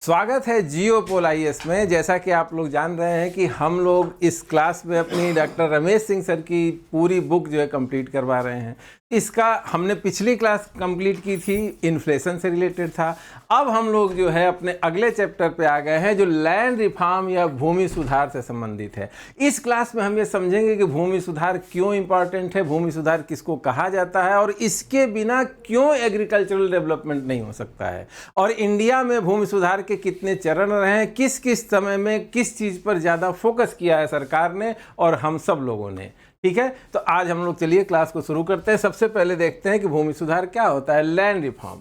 स्वागत है जियो पोल IAS में। जैसा कि आप लोग जान रहे हैं कि हम लोग इस क्लास में अपनी डॉक्टर रमेश सिंह सर की पूरी बुक जो है कंप्लीट करवा रहे हैं। इसका हमने पिछली क्लास कंप्लीट की थी, इन्फ्लेशन से रिलेटेड था। अब हम लोग जो है अपने अगले चैप्टर पे आ गए हैं जो लैंड रिफॉर्म या भूमि सुधार से संबंधित है। इस क्लास में हम ये समझेंगे कि भूमि सुधार क्यों इंपॉर्टेंट है, भूमि सुधार किसको कहा जाता है और इसके बिना क्यों एग्रीकल्चरल डेवलपमेंट नहीं हो सकता है, और इंडिया में भूमि सुधार के कितने चरण रहे हैं, किस किस समय में किस चीज़ पर ज़्यादा फोकस किया है सरकार ने और हम सब लोगों ने। ठीक है, तो आज हम लोग चलिए क्लास को शुरू करते हैं। सबसे पहले देखते हैं कि भूमि सुधार क्या होता है। लैंड रिफॉर्म,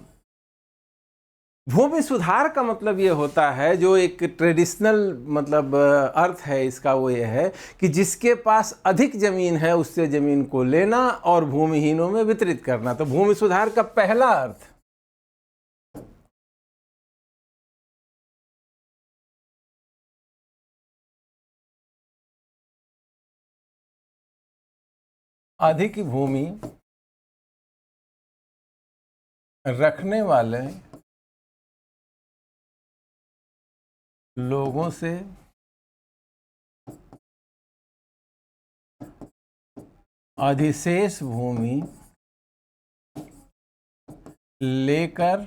भूमि सुधार का मतलब ये होता है, जो एक ट्रेडिशनल मतलब अर्थ है इसका, वो ये है कि जिसके पास अधिक जमीन है उससे जमीन को लेना और भूमिहीनों में वितरित करना। तो भूमि सुधार का पहला अर्थ अधिक भूमि रखने वाले लोगों से अधिशेष भूमि लेकर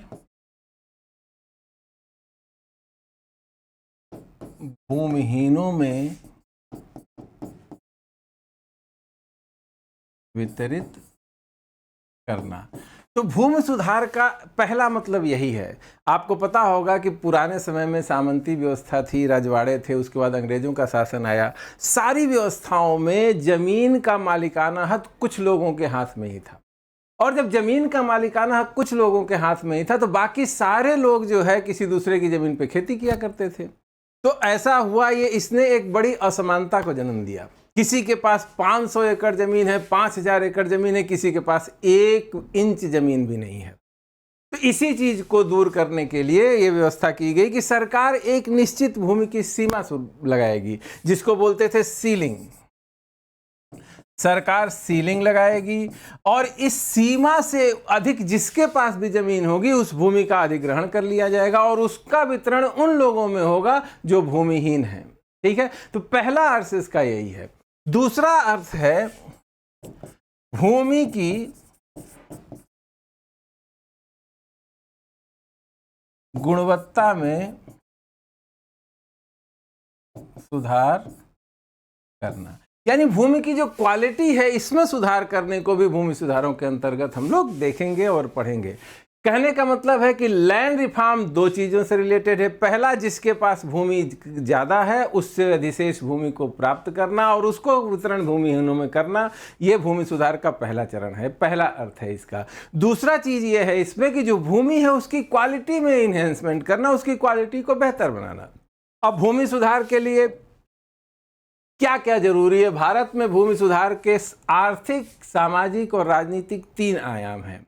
भूमिहीनों में वितरित करना। तो भूमि सुधार का पहला मतलब यही है। आपको पता होगा कि पुराने समय में सामंती व्यवस्था थी, रजवाड़े थे, उसके बाद अंग्रेजों का शासन आया। सारी व्यवस्थाओं में जमीन का मालिकाना हक कुछ लोगों के हाथ में ही था, और जब जमीन का मालिकाना हक कुछ लोगों के हाथ में ही था तो बाकी सारे लोग जो है किसी दूसरे की जमीन पे खेती किया करते थे। तो ऐसा हुआ, ये इसने एक बड़ी असमानता को जन्म दिया। किसी के पास 500 एकड़ जमीन है, 5000 एकड़ जमीन है, किसी के पास 1 इंच जमीन भी नहीं है। तो इसी चीज को दूर करने के लिए ये व्यवस्था की गई कि सरकार एक निश्चित भूमि की सीमा लगाएगी, जिसको बोलते थे सीलिंग। सरकार सीलिंग लगाएगी और इस सीमा से अधिक जिसके पास भी जमीन होगी उस भूमि का अधिग्रहण कर लिया जाएगा और उसका वितरण उन लोगों में होगा जो भूमिहीन हैं। ठीक है, तो पहला अर्थ इसका यही है। दूसरा अर्थ है भूमि की गुणवत्ता में सुधार करना, यानी भूमि की जो क्वालिटी है इसमें सुधार करने को भी भूमि सुधारों के अंतर्गत हम लोग देखेंगे और पढ़ेंगे। कहने का मतलब है कि लैंड रिफॉर्म दो चीज़ों से रिलेटेड है। पहला, जिसके पास भूमि ज़्यादा है उससे अधिशेष भूमि को प्राप्त करना और उसको वितरण भूमिहीनों में करना, ये भूमि सुधार का पहला चरण है, पहला अर्थ है इसका। दूसरा चीज़ ये है इसमें कि जो भूमि है उसकी क्वालिटी में इन्हेंसमेंट करना, उसकी क्वालिटी को बेहतर बनाना। अब भूमि सुधार के लिए क्या क्या जरूरी है? भारत में भूमि सुधार के आर्थिक, सामाजिक और राजनीतिक 3 आयाम हैं।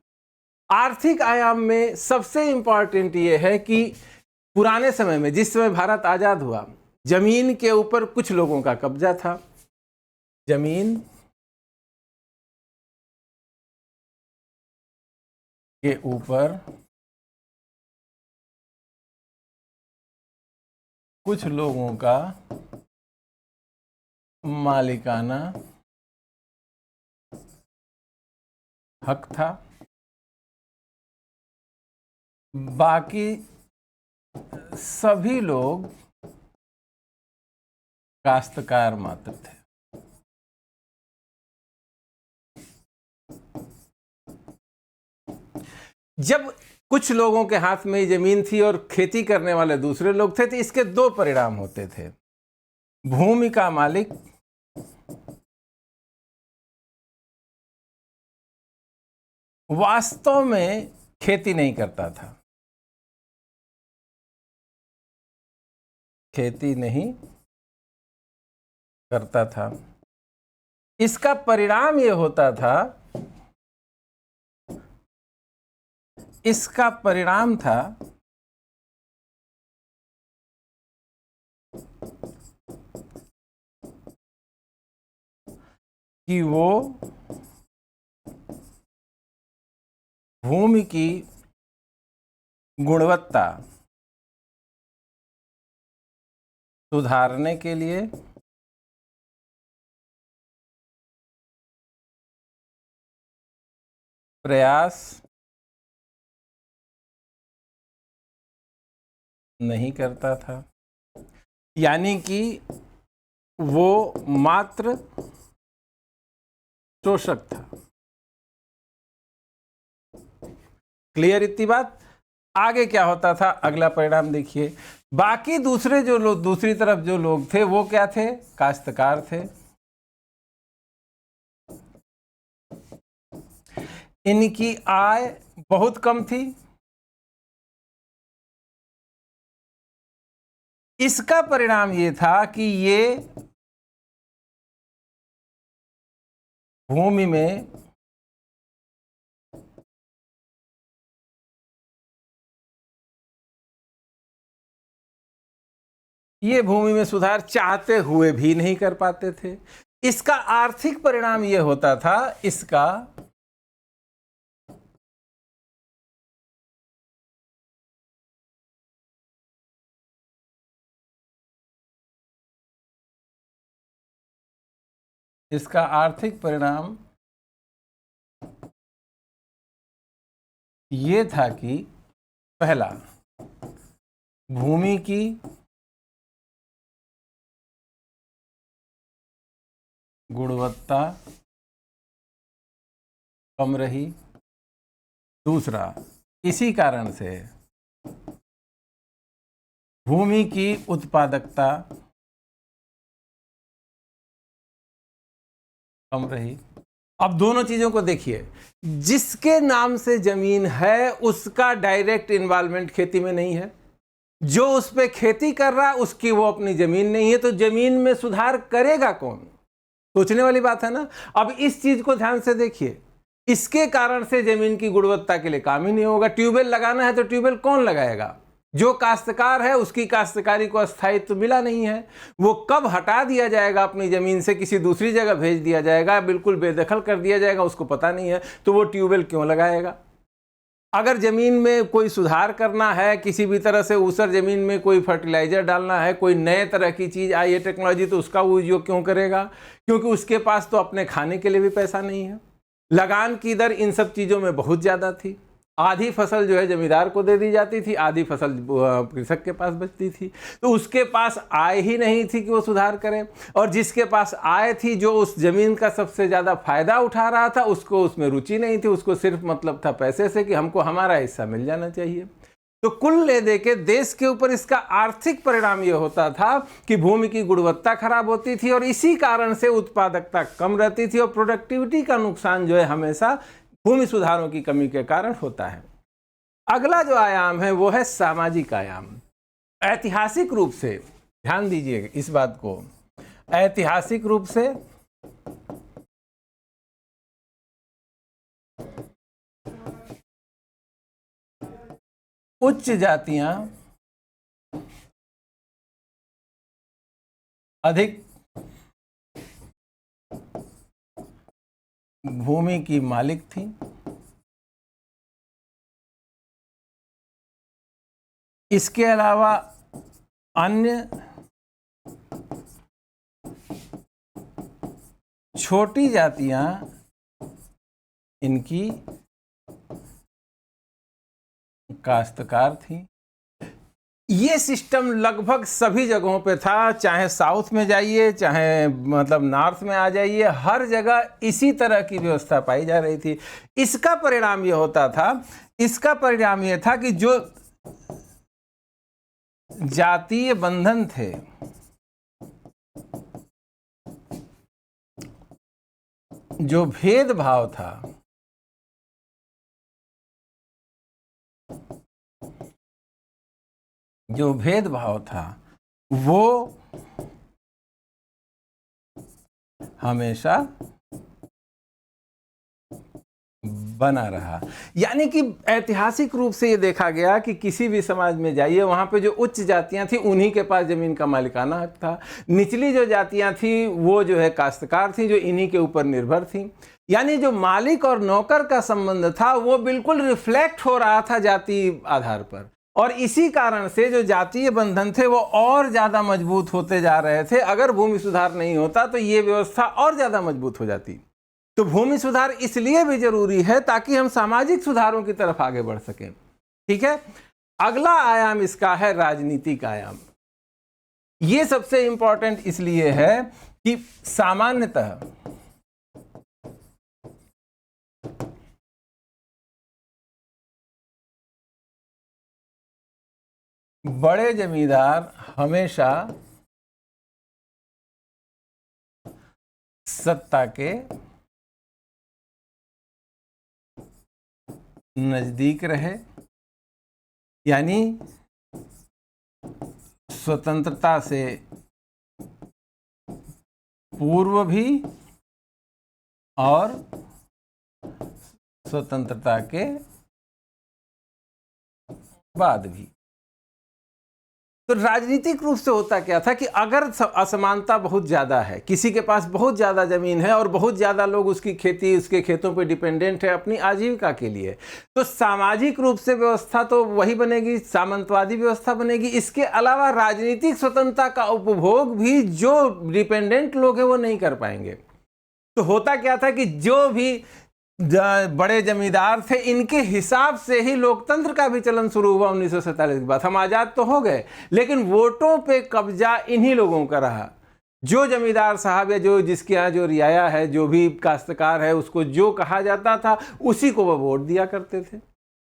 आर्थिक आयाम में सबसे इंपॉर्टेंट ये है कि पुराने समय में, जिस समय भारत आजाद हुआ, जमीन के ऊपर कुछ लोगों का कब्जा था। जमीन के ऊपर कुछ लोगों का मालिकाना हक था, बाकी सभी लोग काश्तकार मात्र थे। जब कुछ लोगों के हाथ में जमीन थी और खेती करने वाले दूसरे लोग थे, तो इसके 2 परिणाम होते थे। भूमि का मालिक वास्तव में खेती नहीं करता था, खेती नहीं करता था। इसका परिणाम ये होता था, इसका परिणाम था कि वो भूमि की गुणवत्ता सुधारने के लिए प्रयास नहीं करता था, यानी कि वो मात्र शोषक था। क्लियर इतनी बात? आगे क्या होता था, अगला परिणाम देखिए। बाकी दूसरे जो लोग, दूसरी तरफ जो लोग थे वो क्या थे, काश्तकार थे। इनकी आय बहुत कम थी। इसका परिणाम ये था कि ये भूमि में सुधार चाहते हुए भी नहीं कर पाते थे। इसका आर्थिक परिणाम ये होता था, इसका आर्थिक परिणाम ये था कि पहला, भूमि की गुणवत्ता कम रही। दूसरा, इसी कारण से भूमि की उत्पादकता कम रही। अब दोनों चीजों को देखिए, जिसके नाम से जमीन है उसका डायरेक्ट इन्वॉल्वमेंट खेती में नहीं है, जो उस पे खेती कर रहा है उसकी वो अपनी जमीन नहीं है, तो जमीन में सुधार करेगा कौन? सोचने वाली बात है ना। अब इस चीज को ध्यान से देखिए, इसके कारण से जमीन की गुणवत्ता के लिए काम ही नहीं होगा। ट्यूबवेल लगाना है तो ट्यूबवेल कौन लगाएगा? जो काश्तकार है उसकी काश्तकारी को स्थायित्व तो मिला नहीं है, वो कब हटा दिया जाएगा अपनी ज़मीन से, किसी दूसरी जगह भेज दिया जाएगा, बिल्कुल बेदखल कर दिया जाएगा, उसको पता नहीं है, तो वो ट्यूबवेल क्यों लगाएगा? अगर ज़मीन में कोई सुधार करना है, किसी भी तरह से ऊसर ज़मीन में कोई फर्टिलाइज़र डालना है, कोई नए तरह की चीज़ आई है टेक्नोलॉजी, तो उसका वो उपयोग क्यों करेगा? क्योंकि उसके पास तो अपने खाने के लिए भी पैसा नहीं है। लगान की दर इन सब चीज़ों में बहुत ज़्यादा थी। आधी फसल जो है जमींदार को दे दी जाती थी, आधी फसल कृषक के पास बचती थी, तो उसके पास आय ही नहीं थी कि वो सुधार करे। और जिसके पास आय थी, जो उस जमीन का सबसे ज़्यादा फायदा उठा रहा था, उसको उसमें रुचि नहीं थी, उसको सिर्फ मतलब था पैसे से कि हमको हमारा हिस्सा मिल जाना चाहिए। तो कुल ले दे के देश के ऊपर इसका आर्थिक परिणाम ये होता था कि भूमि की गुणवत्ता खराब होती थी और इसी कारण से उत्पादकता कम रहती थी और प्रोडक्टिविटी का नुकसान जो है हमेशा भूमि सुधारों की कमी के कारण होता है। अगला जो आयाम है वो है सामाजिक आयाम। ऐतिहासिक रूप से ध्यान दीजिए इस बात को, ऐतिहासिक रूप से उच्च जातियां अधिक भूमि की मालिक थी। इसके अलावा अन्य छोटी जातियां इनकी काश्तकार थी। ये सिस्टम लगभग सभी जगहों पे था, चाहे साउथ में जाइए, चाहे मतलब नॉर्थ में आ जाइए, हर जगह इसी तरह की व्यवस्था पाई जा रही थी। इसका परिणाम ये होता था, इसका परिणाम ये था कि जो जातीय बंधन थे, जो भेदभाव था, वो हमेशा बना रहा। यानी कि ऐतिहासिक रूप से ये देखा गया कि किसी भी समाज में जाइए, वहां पे जो उच्च जातियां थी उन्हीं के पास जमीन का मालिकाना हक था। निचली जो जातियां थी वो जो है काश्तकार थी, जो इन्हीं के ऊपर निर्भर थी। यानी जो मालिक और नौकर का संबंध था वो बिल्कुल रिफ्लेक्ट हो रहा था जाति आधार पर। और इसी कारण से जो जातीय बंधन थे वो और ज़्यादा मजबूत होते जा रहे थे। अगर भूमि सुधार नहीं होता तो ये व्यवस्था और ज़्यादा मजबूत हो जाती। तो भूमि सुधार इसलिए भी जरूरी है ताकि हम सामाजिक सुधारों की तरफ आगे बढ़ सकें। ठीक है, अगला आयाम इसका है राजनीतिक आयाम। ये सबसे इंपॉर्टेंट इसलिए है कि सामान्यतः बड़े जमींदार हमेशा सत्ता के नजदीक रहे, यानी स्वतंत्रता से पूर्व भी और स्वतंत्रता के बाद भी। तो राजनीतिक रूप से होता क्या था कि अगर असमानता बहुत ज़्यादा है, किसी के पास बहुत ज़्यादा ज़मीन है और बहुत ज़्यादा लोग उसकी खेती, उसके खेतों पे डिपेंडेंट है अपनी आजीविका के लिए, तो सामाजिक रूप से व्यवस्था तो वही बनेगी, सामंतवादी व्यवस्था बनेगी। इसके अलावा राजनीतिक स्वतंत्रता का उपभोग भी जो डिपेंडेंट लोग हैं वो नहीं कर पाएंगे। तो होता क्या था कि जो भी बड़े जमींदार थे, इनके हिसाब से ही लोकतंत्र का भी चलन शुरू हुआ 1947 के बाद। हम आज़ाद तो हो गए, लेकिन वोटों पे कब्जा इन्हीं लोगों का रहा। जो जमींदार साहब या जो जिसके यहाँ जो रियाया है, जो भी काश्तकार है, उसको जो कहा जाता था उसी को वो वोट दिया करते थे।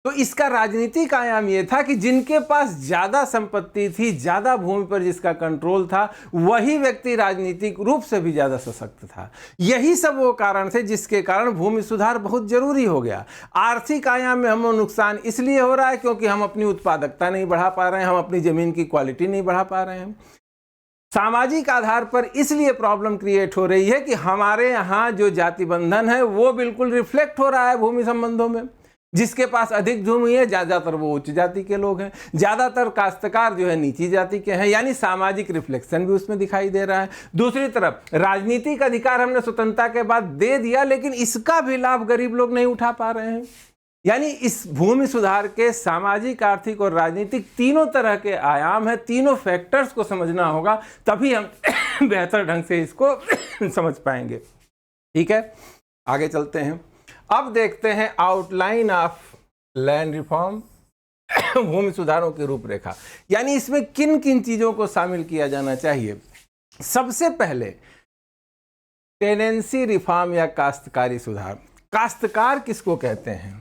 तो इसका राजनीतिक आयाम ये था कि जिनके पास ज़्यादा संपत्ति थी, ज़्यादा भूमि पर जिसका कंट्रोल था, वही व्यक्ति राजनीतिक रूप से भी ज़्यादा सशक्त था। यही सब वो कारण थे जिसके कारण भूमि सुधार बहुत जरूरी हो गया। आर्थिक आयाम में हमें नुकसान इसलिए हो रहा है क्योंकि हम अपनी उत्पादकता नहीं बढ़ा पा रहे हैं, हम अपनी ज़मीन की क्वालिटी नहीं बढ़ा पा रहे हैं। सामाजिक आधार पर इसलिए प्रॉब्लम क्रिएट हो रही है कि हमारे यहाँ जो जाति बंधन है वो बिल्कुल रिफ्लेक्ट हो रहा है भूमि संबंधों में। जिसके पास अधिक भूमि है ज़्यादातर वो उच्च जाति के लोग हैं, ज़्यादातर काश्तकार जो है नीची जाति के हैं, यानी सामाजिक रिफ्लेक्शन भी उसमें दिखाई दे रहा है। दूसरी तरफ राजनीतिक अधिकार हमने स्वतंत्रता के बाद दे दिया, लेकिन इसका भी लाभ गरीब लोग नहीं उठा पा रहे हैं। यानी इस भूमि सुधार के सामाजिक, आर्थिक और राजनीतिक तीनों तरह के आयाम हैं। तीनों फैक्टर्स को समझना होगा, तभी हम बेहतर ढंग से इसको समझ पाएंगे। ठीक है, आगे चलते हैं। अब देखते हैं आउटलाइन ऑफ लैंड रिफॉर्म, भूमि सुधारों की रूपरेखा, यानी इसमें किन किन चीजों को शामिल किया जाना चाहिए। सबसे पहले टेनेंसी रिफॉर्म या काश्तकारी सुधार। काश्तकार किसको कहते हैं?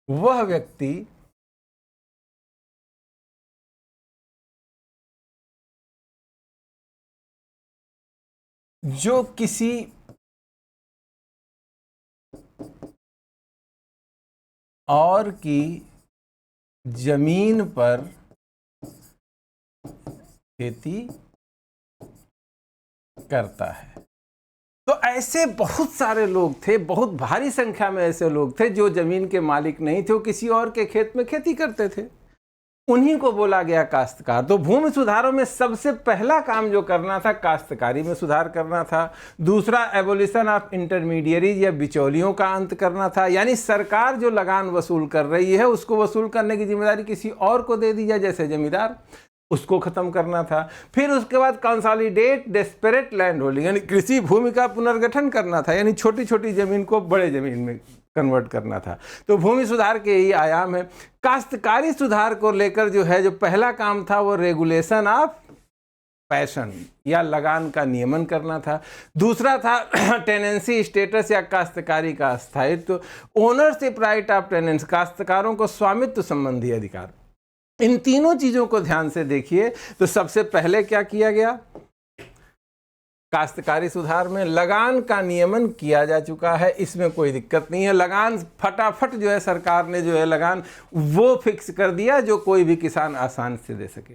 वह व्यक्ति जो किसी और की जमीन पर खेती करता है। तो ऐसे बहुत सारे लोग थे, बहुत भारी संख्या में ऐसे लोग थे जो जमीन के मालिक नहीं थे, वो किसी और के खेत में खेती करते थे, उन्हीं को बोला गया काश्तकार। तो भूमि सुधारों में सबसे पहला काम जो करना था, काश्तकारी में सुधार करना था। दूसरा, एबोलिशन ऑफ इंटरमीडियरीज या बिचौलियों का अंत करना था, यानी सरकार जो लगान वसूल कर रही है उसको वसूल करने की जिम्मेदारी किसी और को दे दी जाए, जैसे जमींदार, उसको खत्म करना था। फिर उसके बाद कंसोलिडेट डेस्परेट लैंड होल्डिंग, यानी कृषि भूमि का पुनर्गठन करना था, यानी छोटी छोटी जमीन को बड़े जमीन में कन्वर्ट करना था। तो भूमि सुधार के यही आयाम है। काश्तकारी सुधार को लेकर जो है, जो पहला काम था वो रेगुलेशन ऑफ पैशन या लगान का नियमन करना था। दूसरा था टेनेंसी स्टेटस या काश्तकारी का स्थायित्व, ओनरशिप राइट ऑफ टेनेंट्स, काश्तकारों को स्वामित्व संबंधी अधिकार। इन तीनों चीजों को ध्यान से देखिए। तो सबसे पहले क्या किया गया, काश्तकारी सुधार में लगान का नियमन किया जा चुका है, इसमें कोई दिक्कत नहीं है। लगान फटाफट जो है सरकार ने जो है लगान वो फिक्स कर दिया जो कोई भी किसान आसान से दे सके।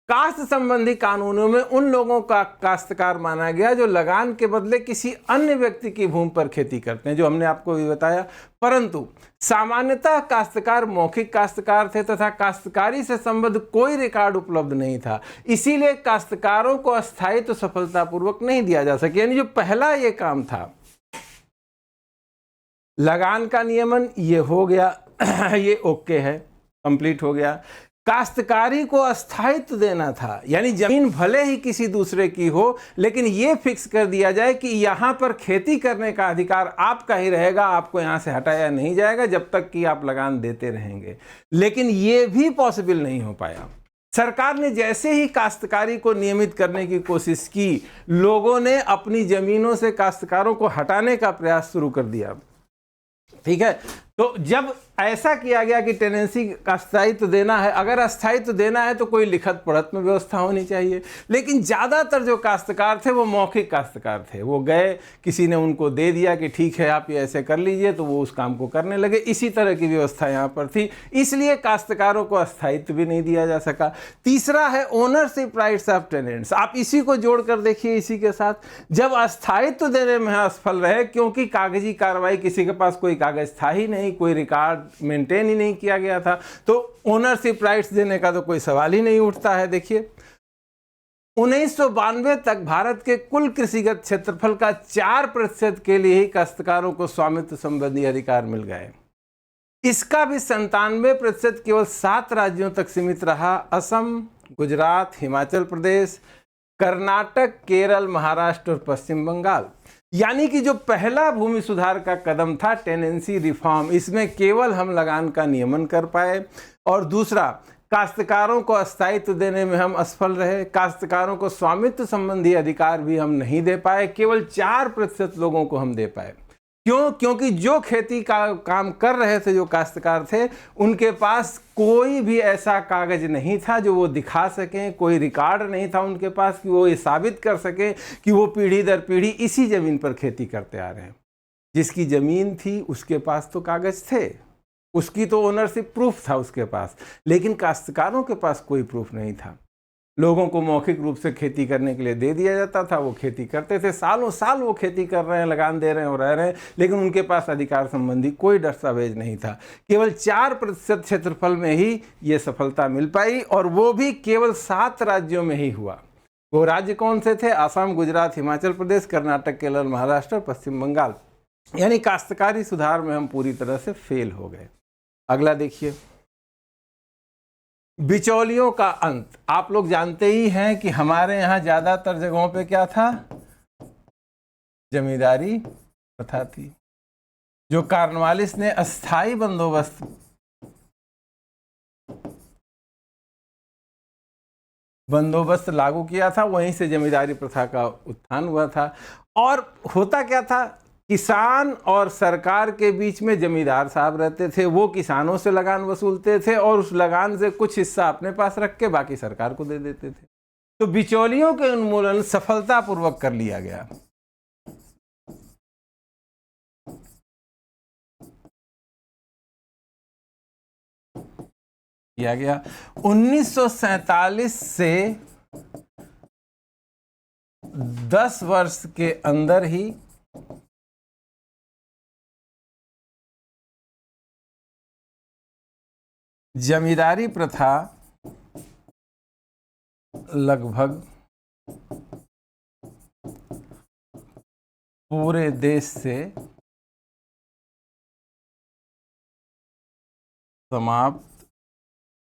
काश्त संबंधी कानूनों में उन लोगों का काश्तकार माना गया जो लगान के बदले किसी अन्य व्यक्ति की भूमि पर खेती करते हैं, जो हमने आपको भी बताया। परंतु सामान्यतः काश्तकार मौखिक काश्तकार थे तथा काश्तकारी से संबद्ध कोई रिकॉर्ड उपलब्ध नहीं था, इसीलिए काश्तकारों को स्थायित्व सफलतापूर्वक नहीं दिया जा सके। यानी जो पहला ये काम था लगान का नियमन ये हो गया, ये ओके है, कंप्लीट हो गया। काश्तकारी को अस्थायित्व देना था, यानी जमीन भले ही किसी दूसरे की हो लेकिन ये फिक्स कर दिया जाए कि यहाँ पर खेती करने का अधिकार आपका ही रहेगा, आपको यहाँ से हटाया नहीं जाएगा जब तक कि आप लगान देते रहेंगे। लेकिन ये भी पॉसिबल नहीं हो पाया। सरकार ने जैसे ही काश्तकारी को नियमित करने की कोशिश की, लोगों ने अपनी जमीनों से काश्तकारों को हटाने का प्रयास शुरू कर दिया। ठीक है, तो जब ऐसा किया गया कि टेनेंसी का अस्थायित्व देना है, अगर अस्थायित्व देना है तो कोई लिखत पढ़त में व्यवस्था होनी चाहिए। लेकिन ज़्यादातर जो काश्तकार थे वो मौखिक काश्तकार थे, वो गए, किसी ने उनको दे दिया कि ठीक है आप ये ऐसे कर लीजिए, तो वो उस काम को करने लगे। इसी तरह की व्यवस्था यहाँ पर थी, इसलिए काश्तकारों को अस्थायित्व भी नहीं दिया जा सका। तीसरा है ओनरशिप राइट्स ऑफ टेनेंट्स। आप इसी को जोड़ कर देखिए इसी के साथ, जब अस्थायित्व देने में असफल रहे क्योंकि कागजी कार्रवाई, किसी के पास कोई कागज था ही नहीं, कोई रिकॉर्ड मेंटेन ही नहीं किया गया था, तो ओनरशिप राइट्स देने का तो कोई सवाल ही नहीं उठता है। देखिए 1992 तक भारत के कुल कृषिगत क्षेत्रफल का 4% के लिए ही काश्तकारों को स्वामित्व संबंधी अधिकार मिल गए। इसका भी 97% केवल 7 राज्यों तक सीमित रहा, असम, गुजरात, हिमाचल प्रदेश, कर्नाटक, केरल, महाराष्ट्र और पश्चिम बंगाल। यानी कि जो पहला भूमि सुधार का कदम था टेनेंसी रिफॉर्म, इसमें केवल हम लगान का नियमन कर पाए, और दूसरा काश्तकारों को अस्थायित्व देने में हम असफल रहे, काश्तकारों को स्वामित्व संबंधी अधिकार भी हम नहीं दे पाए, केवल 4% लोगों को हम दे पाए। क्यों? क्योंकि जो खेती का काम कर रहे थे, जो काश्तकार थे, उनके पास कोई भी ऐसा कागज नहीं था जो वो दिखा सकें, कोई रिकॉर्ड नहीं था उनके पास कि वो ये साबित कर सकें कि वो पीढ़ी दर पीढ़ी इसी ज़मीन पर खेती करते आ रहे हैं। जिसकी ज़मीन थी उसके पास तो कागज थे, उसकी तो ओनरशिप प्रूफ था उसके पास, लेकिन काश्तकारों के पास कोई प्रूफ नहीं था। लोगों को मौखिक रूप से खेती करने के लिए दे दिया जाता था, वो खेती करते थे, सालों साल वो खेती कर रहे हैं, लगान दे रहे हैं और रह रहे हैं, लेकिन उनके पास अधिकार संबंधी कोई दस्तावेज नहीं था। केवल 4% क्षेत्रफल में ही ये सफलता मिल पाई, और वो भी केवल 7 राज्यों में ही हुआ। वो राज्य कौन से थे? असम, गुजरात, हिमाचल प्रदेश, कर्नाटक, केरल, महाराष्ट्र, पश्चिम बंगाल। यानी काश्तकारी सुधार में हम पूरी तरह से फेल हो गए। अगला देखिए, बिचौलियों का अंत। आप लोग जानते ही हैं कि हमारे यहाँ ज़्यादातर जगहों पे क्या था? जमींदारी प्रथा थी। जो कॉर्नवालिस ने अस्थाई बंदोबस्त लागू किया था, वहीं से जमींदारी प्रथा का उत्थान हुआ था। और होता क्या था? किसान और सरकार के बीच में जमींदार साहब रहते थे, वो किसानों से लगान वसूलते थे और उस लगान से कुछ हिस्सा अपने पास रख के बाकी सरकार को दे देते थे। तो बिचौलियों के उन्मूलन सफलतापूर्वक कर लिया गया। किया गया 1947 से 10 वर्ष के अंदर ही जमींदारी प्रथा लगभग पूरे देश से समाप्त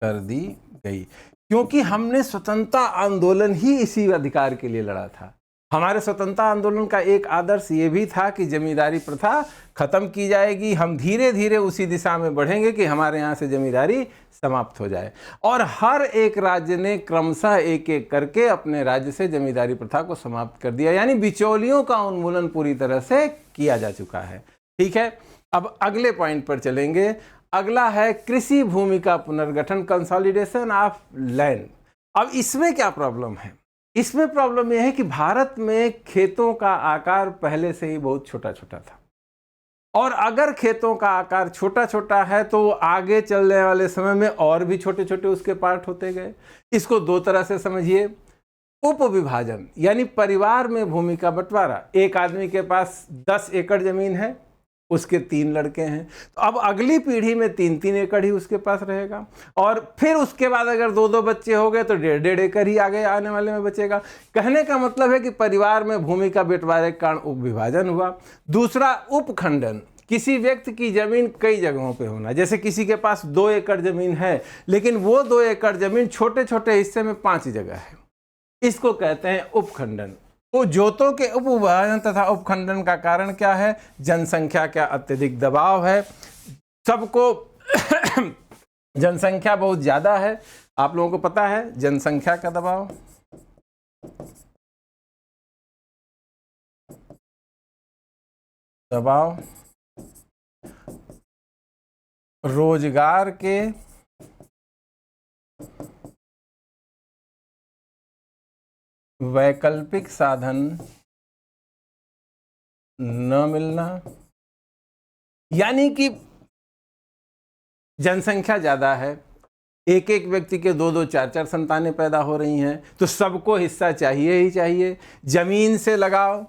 कर दी गई, क्योंकि हमने स्वतंत्रता आंदोलन ही इसी अधिकार के लिए लड़ा था। हमारे स्वतंत्रता आंदोलन का एक आदर्श ये भी था कि जमींदारी प्रथा खत्म की जाएगी, हम धीरे धीरे उसी दिशा में बढ़ेंगे कि हमारे यहाँ से जमींदारी समाप्त हो जाए। और हर एक राज्य ने क्रमशः एक एक करके अपने राज्य से जमींदारी प्रथा को समाप्त कर दिया, यानी बिचौलियों का उन्मूलन पूरी तरह से किया जा चुका है। ठीक है, अब अगले पॉइंट पर चलेंगे। अगला है कृषि भूमि का पुनर्गठन, कंसोलिडेशन ऑफ लैंड। अब इसमें क्या प्रॉब्लम है? इसमें प्रॉब्लम यह है कि भारत में खेतों का आकार पहले से ही बहुत छोटा छोटा था, और अगर खेतों का आकार छोटा छोटा है तो आगे चलने वाले समय में और भी छोटे छोटे उसके पार्ट होते गए। इसको दो तरह से समझिए। उपविभाजन यानी परिवार में भूमि का बंटवारा। एक आदमी के पास 10 एकड़ जमीन है, उसके 3 लड़के हैं, तो अब अगली पीढ़ी में 3-3 एकड़ ही उसके पास रहेगा, और फिर उसके बाद अगर 2-2 बच्चे हो गए तो 1.5 एकड़ ही आगे आने वाले में बचेगा। कहने का मतलब है कि परिवार में भूमि का बंटवारे के कारण उपविभाजन हुआ। दूसरा उपखंडन, किसी व्यक्ति की जमीन कई जगहों पे होना, जैसे किसी के पास 2 एकड़ जमीन है लेकिन वो 2 एकड़ जमीन छोटे छोटे हिस्से में 5 जगह है, इसको कहते हैं उपखंडन। तो जोतों के उपविभाजन तथा उपखंडन का कारण क्या है? जनसंख्या का अत्यधिक दबाव है। सबको जनसंख्या बहुत ज्यादा है, आप लोगों को पता है जनसंख्या का दबाव, रोजगार के वैकल्पिक साधन न मिलना, यानी कि जनसंख्या ज़्यादा है, एक एक व्यक्ति के 2-2, 4-4 संतानें पैदा हो रही हैं, तो सबको हिस्सा चाहिए ही चाहिए। जमीन से लगाव,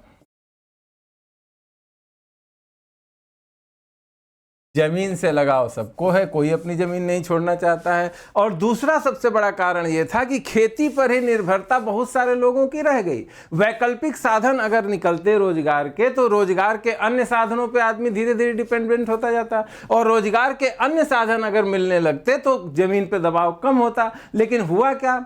जमीन से लगाव सबको है, कोई अपनी जमीन नहीं छोड़ना चाहता है। और दूसरा सबसे बड़ा कारण यह था कि खेती पर ही निर्भरता बहुत सारे लोगों की रह गई। वैकल्पिक साधन अगर निकलते रोजगार के, तो रोजगार के अन्य साधनों पे आदमी धीरे धीरे डिपेंडेंट होता जाता, और रोजगार के अन्य साधन अगर मिलने लगते तो जमीन पे दबाव कम होता। लेकिन हुआ क्या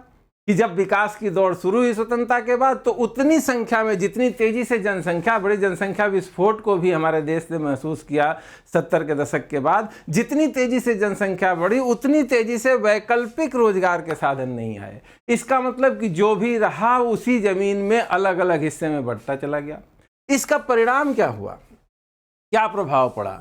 कि जब विकास की दौड़ शुरू हुई स्वतंत्रता के बाद, तो उतनी संख्या में जितनी तेजी से जनसंख्या बढ़ी, जनसंख्या विस्फोट को भी हमारे देश ने महसूस किया 70 के दशक के बाद, जितनी तेजी से जनसंख्या बढ़ी उतनी तेजी से वैकल्पिक रोजगार के साधन नहीं आए। इसका मतलब कि जो भी रहा उसी जमीन में अलग अलग हिस्से में बढ़ता चला गया। इसका परिणाम क्या हुआ, क्या प्रभाव पड़ा?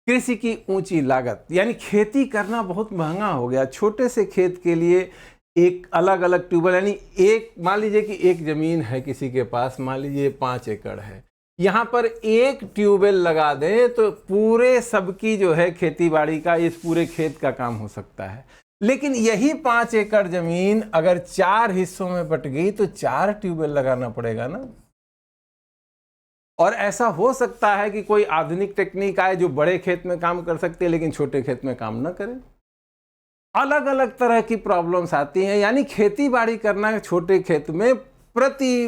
कृषि की ऊंची लागत, यानी खेती करना बहुत महंगा हो गया। छोटे से खेत के लिए एक अलग अलग ट्यूबवेल, यानी एक मान लीजिए कि एक ज़मीन है किसी के पास, मान लीजिए 5 एकड़ है, यहाँ पर एक ट्यूबवेल लगा दें तो पूरे सबकी जो है खेती बाड़ी का, इस पूरे खेत का काम हो सकता है। लेकिन यही 5 एकड़ ज़मीन अगर 4 हिस्सों में बट गई तो 4 ट्यूबवेल लगाना पड़ेगा ना। और ऐसा हो सकता है कि कोई आधुनिक टेक्निक आए जो बड़े खेत में काम कर सकते हैं लेकिन छोटे खेत में काम न करे। अलग अलग तरह की प्रॉब्लम्स आती हैं, यानी खेती बाड़ी करना छोटे खेत में प्रति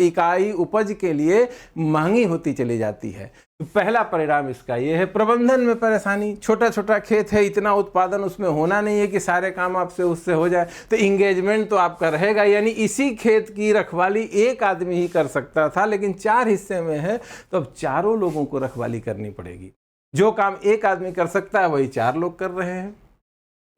इकाई उपज के लिए महंगी होती चली जाती है। तो पहला परिणाम इसका ये है, प्रबंधन में परेशानी। छोटा छोटा खेत है, इतना उत्पादन उसमें होना नहीं है कि सारे काम आपसे उससे हो जाए, तो इंगेजमेंट तो आपका रहेगा। यानी इसी खेत की रखवाली एक आदमी ही कर सकता था, लेकिन 4 हिस्से में है तो अब चारों लोगों को रखवाली करनी पड़ेगी। जो काम एक आदमी कर सकता है वही 4 लोग कर रहे हैं।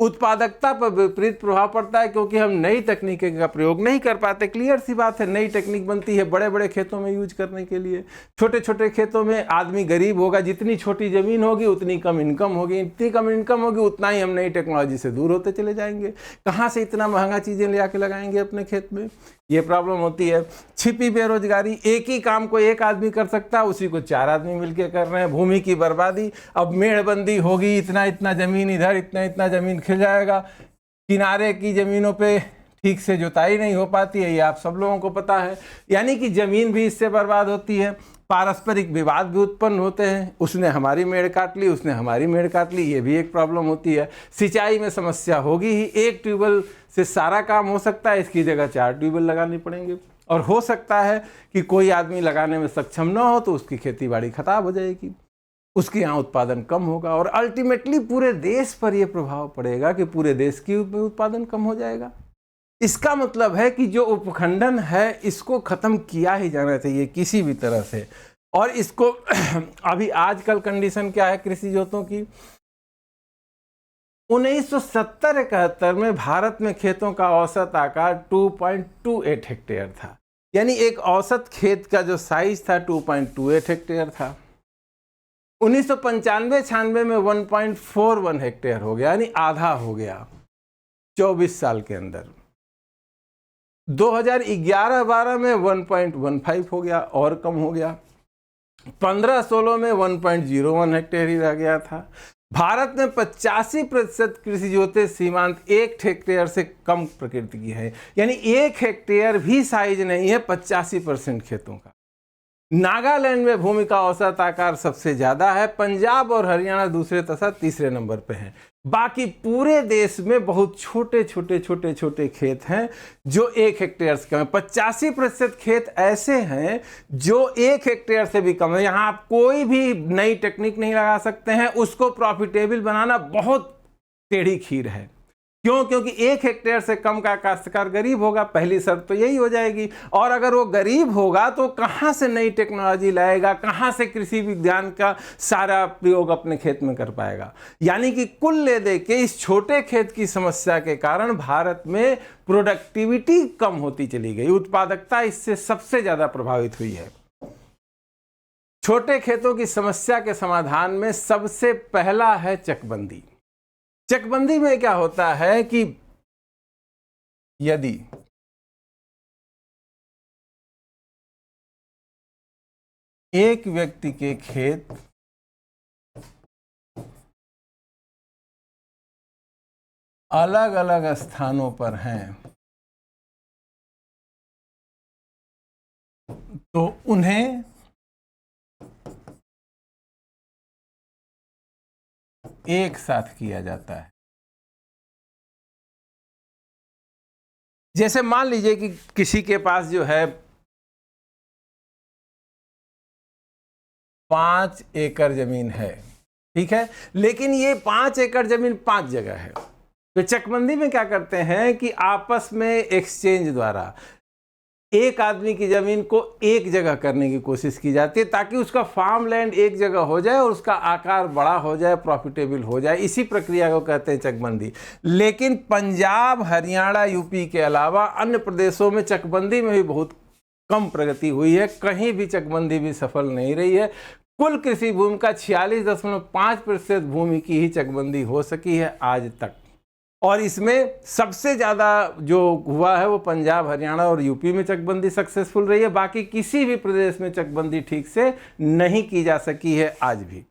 उत्पादकता पर विपरीत प्रभाव पड़ता है, क्योंकि हम नई तकनीक का प्रयोग नहीं कर पाते। क्लियर सी बात है, नई टेक्निक बनती है बड़े बड़े खेतों में यूज करने के लिए। छोटे छोटे खेतों में आदमी गरीब होगा, जितनी छोटी ज़मीन होगी उतनी कम इनकम होगी, इतनी कम इनकम होगी उतना ही हम नई टेक्नोलॉजी से दूर होते चले जाएंगे। कहाँ से इतना महंगा चीज़ें ले आके लगाएंगे अपने खेत में, ये प्रॉब्लम होती है। छिपी बेरोजगारी, एक ही काम को एक आदमी कर सकता है, उसी को 4 आदमी मिलकर कर रहे हैं। भूमि की बर्बादी, अब मेड़बंदी होगी, इतना इतना ज़मीन इधर, इतना इतना ज़मीन खिल जाएगा। किनारे की ज़मीनों पे ठीक से जुताई नहीं हो पाती है, ये आप सब लोगों को पता है। यानी कि ज़मीन भी इससे बर्बाद होती है। पारस्परिक विवाद भी उत्पन्न होते हैं, उसने हमारी मेड़ काट ली, उसने हमारी मेड़ काट ली, ये भी एक प्रॉब्लम होती है। सिंचाई में समस्या होगी ही, एक ट्यूबवेल से सारा काम हो सकता है, इसकी जगह 4 ट्यूबवेल लगानी पड़ेंगे। और हो सकता है कि कोई आदमी लगाने में सक्षम न हो तो उसकी खेती बाड़ी खराब हो जाएगी, उसके यहाँ उत्पादन कम होगा, और अल्टीमेटली पूरे देश पर यह प्रभाव पड़ेगा कि पूरे देश की उत्पादन कम हो जाएगा। इसका मतलब है कि जो उपखंडन है इसको खत्म किया ही जाना चाहिए किसी भी तरह से। और इसको अभी आजकल कंडीशन क्या है कृषि जोतों की, 1970-71 में भारत में खेतों का औसत आकार 2.28 हेक्टेयर था। यानी एक औसत खेत का जो साइज था 2.28 हेक्टेयर था। 1995-96 में 1.41 हेक्टेयर हो गया, यानी आधा हो गया 24 साल के अंदर। 2011-12 में 1.15 हो गया, और कम हो गया। 15-16 में 1.01 हेक्टेयर ही रह गया था। भारत में 85% कृषि जोते सीमांत 1 हेक्टेयर से कम प्रकृति की है, यानी 1 हेक्टेयर भी साइज नहीं है 85% खेतों का। नागालैंड में भूमि का औसत आकार सबसे ज्यादा है, पंजाब और हरियाणा दूसरे तथा तीसरे नंबर पे हैं। बाकी पूरे देश में बहुत छोटे छोटे खेत हैं जो 1 हेक्टेयर से कम है। 85% खेत ऐसे हैं जो 1 हेक्टेयर से भी कम है। यहाँ आप कोई भी नई टेक्निक नहीं लगा सकते हैं, उसको प्रॉफिटेबल बनाना बहुत टेढ़ी खीर है। क्यों? क्योंकि 1 हेक्टेयर से कम का काश्तकार गरीब होगा, पहली शर्त तो यही हो जाएगी। और अगर वो गरीब होगा तो कहाँ से नई टेक्नोलॉजी लाएगा, कहाँ से कृषि विज्ञान का सारा प्रयोग अपने खेत में कर पाएगा। यानी कि कुल ले दे के इस छोटे खेत की समस्या के कारण भारत में प्रोडक्टिविटी कम होती चली गई, उत्पादकता इससे सबसे ज्यादा प्रभावित हुई है। छोटे खेतों की समस्या के समाधान में सबसे पहला है चकबंदी। चकबंदी में क्या होता है कि यदि एक व्यक्ति के खेत अलग अलग स्थानों पर हैं तो उन्हें एक साथ किया जाता है। जैसे मान लीजिए कि किसी के पास जो है 5 एकड़ जमीन है, ठीक है, लेकिन ये 5 एकड़ जमीन 5 जगह है। तो चकबंदी में क्या करते हैं कि आपस में एक्सचेंज द्वारा एक आदमी की जमीन को एक जगह करने की कोशिश की जाती है ताकि उसका फार्म लैंड एक जगह हो जाए और उसका आकार बड़ा हो जाए, प्रॉफिटेबल हो जाए। इसी प्रक्रिया को कहते हैं चकबंदी। लेकिन पंजाब, हरियाणा, यूपी के अलावा अन्य प्रदेशों में चकबंदी में भी बहुत कम प्रगति हुई है। कहीं भी चकबंदी भी सफल नहीं रही है। कुल कृषि भूमि का 46.5% भूमि की ही चकबंदी हो सकी है आज तक। और इसमें सबसे ज़्यादा जो हुआ है वो पंजाब, हरियाणा और यूपी में चकबंदी सक्सेसफुल रही है। बाकी किसी भी प्रदेश में चकबंदी ठीक से नहीं की जा सकी है आज भी।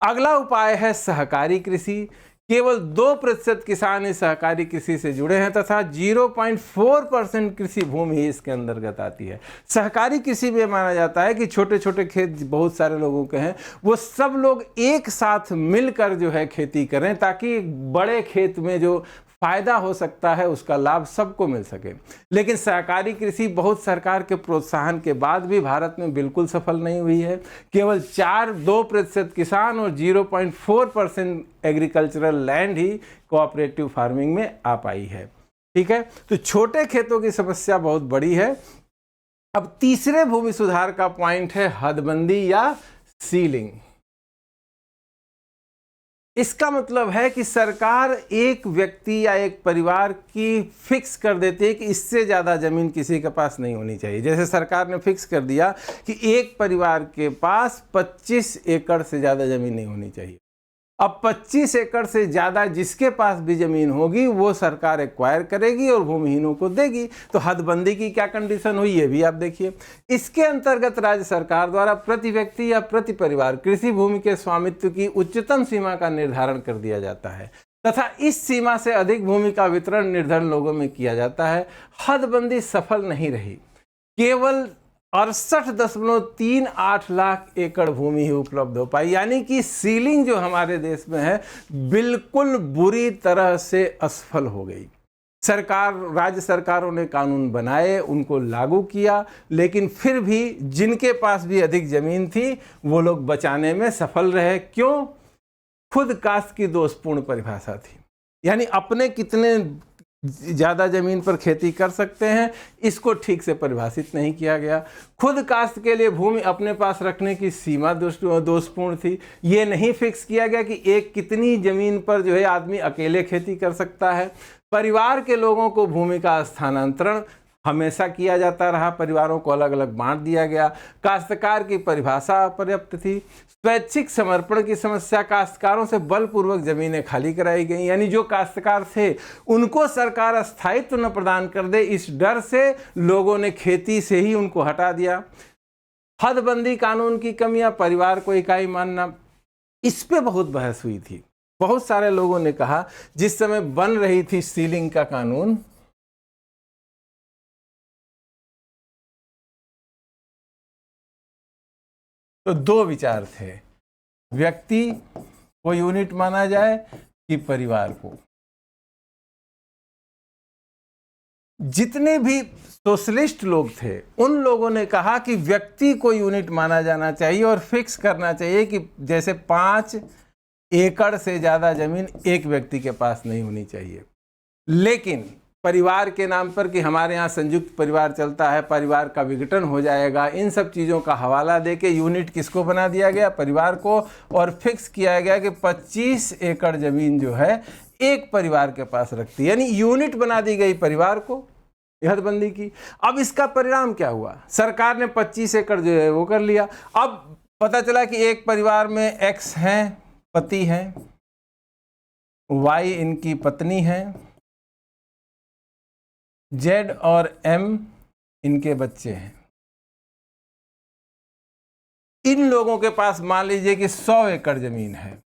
अगला उपाय है सहकारी कृषि। केवल 2% किसान इस सहकारी कृषि से जुड़े हैं तथा 0.4% कृषि भूमि ही इसके अंतर्गत आती है। सहकारी कृषि में माना जाता है कि छोटे छोटे खेत बहुत सारे लोगों के हैं, वो सब लोग एक साथ मिलकर जो है खेती करें ताकि बड़े खेत में जो फायदा हो सकता है उसका लाभ सबको मिल सके। लेकिन सहकारी कृषि बहुत सरकार के प्रोत्साहन के बाद भी भारत में बिल्कुल सफल नहीं हुई है। केवल 2% किसान और 0.4% एग्रीकल्चरल लैंड ही कोऑपरेटिव फार्मिंग में आ पाई है। ठीक है, तो छोटे खेतों की समस्या बहुत बड़ी है। अब तीसरे भूमि सुधार का पॉइंट है हदबंदी या सीलिंग। इसका मतलब है कि सरकार एक व्यक्ति या एक परिवार की फिक्स कर देती है कि इससे ज़्यादा ज़मीन किसी के पास नहीं होनी चाहिए। जैसे सरकार ने फिक्स कर दिया कि एक परिवार के पास 25 एकड़ से ज़्यादा ज़मीन नहीं होनी चाहिए। अब 25 एकड़ से ज़्यादा जिसके पास भी ज़मीन होगी वो सरकार एक्वायर करेगी और भूमिहीनों को देगी। तो हदबंदी की क्या कंडीशन हुई ये भी आप देखिए। इसके अंतर्गत राज्य सरकार द्वारा प्रति व्यक्ति या प्रति परिवार कृषि भूमि के स्वामित्व की उच्चतम सीमा का निर्धारण कर दिया जाता है तथा इस सीमा से अधिक भूमि का वितरण निर्धन लोगों में किया जाता है। हदबंदी सफल नहीं रही। केवल 68.38 लाख एकड़ भूमि ही उपलब्ध हो पाई। यानी कि सीलिंग जो हमारे देश में है बिल्कुल बुरी तरह से असफल हो गई। राज्य सरकारों ने कानून बनाए, उनको लागू किया, लेकिन फिर भी जिनके पास भी अधिक जमीन थी वो लोग बचाने में सफल रहे। क्यों? खुद कास्ट की दोषपूर्ण परिभाषा थी। यानी अपने कितने ज़्यादा ज़मीन पर खेती कर सकते हैं इसको ठीक से परिभाषित नहीं किया गया। खुद कास्ट के लिए भूमि अपने पास रखने की सीमा दोषपूर्ण थी। ये नहीं फिक्स किया गया कि एक कितनी ज़मीन पर जो है आदमी अकेले खेती कर सकता है। परिवार के लोगों को भूमि का स्थानांतरण हमेशा किया जाता रहा, परिवारों को अलग अलग बांट दिया गया। काश्तकार की परिभाषा अपर्याप्त थी। स्वैच्छिक समर्पण की समस्या, काश्तकारों से बलपूर्वक जमीनें खाली कराई गई। यानी जो काश्तकार थे उनको सरकार स्थायित्व न प्रदान कर दे इस डर से लोगों ने खेती से ही उनको हटा दिया। हदबंदी कानून की कमियां, परिवार को इकाई मानना, इस पे बहुत बहस हुई थी। बहुत सारे लोगों ने कहा जिस समय बन रही थी सीलिंग का कानून तो 2 विचार थे। व्यक्ति को यूनिट माना जाए कि परिवार को, जितने भी सोशलिस्ट लोग थे उन लोगों ने कहा कि व्यक्ति को यूनिट माना जाना चाहिए और फिक्स करना चाहिए कि जैसे 5 एकड़ से ज़्यादा जमीन एक व्यक्ति के पास नहीं होनी चाहिए। लेकिन परिवार के नाम पर कि हमारे यहाँ संयुक्त परिवार चलता है, परिवार का विघटन हो जाएगा, इन सब चीज़ों का हवाला देके यूनिट किसको बना दिया गया? परिवार को। और फिक्स किया गया कि 25 एकड़ ज़मीन जो है एक परिवार के पास रखती है, यानी यूनिट बना दी गई परिवार को, हदबंदी की। अब इसका परिणाम क्या हुआ? सरकार ने 25 एकड़ जो है वो कर लिया। अब पता चला कि एक परिवार में X हैं, पति हैं, Y इनकी पत्नी है, Z और M इनके बच्चे हैं। इन लोगों के पास मान लीजिए कि 100 एकड़ जमीन है।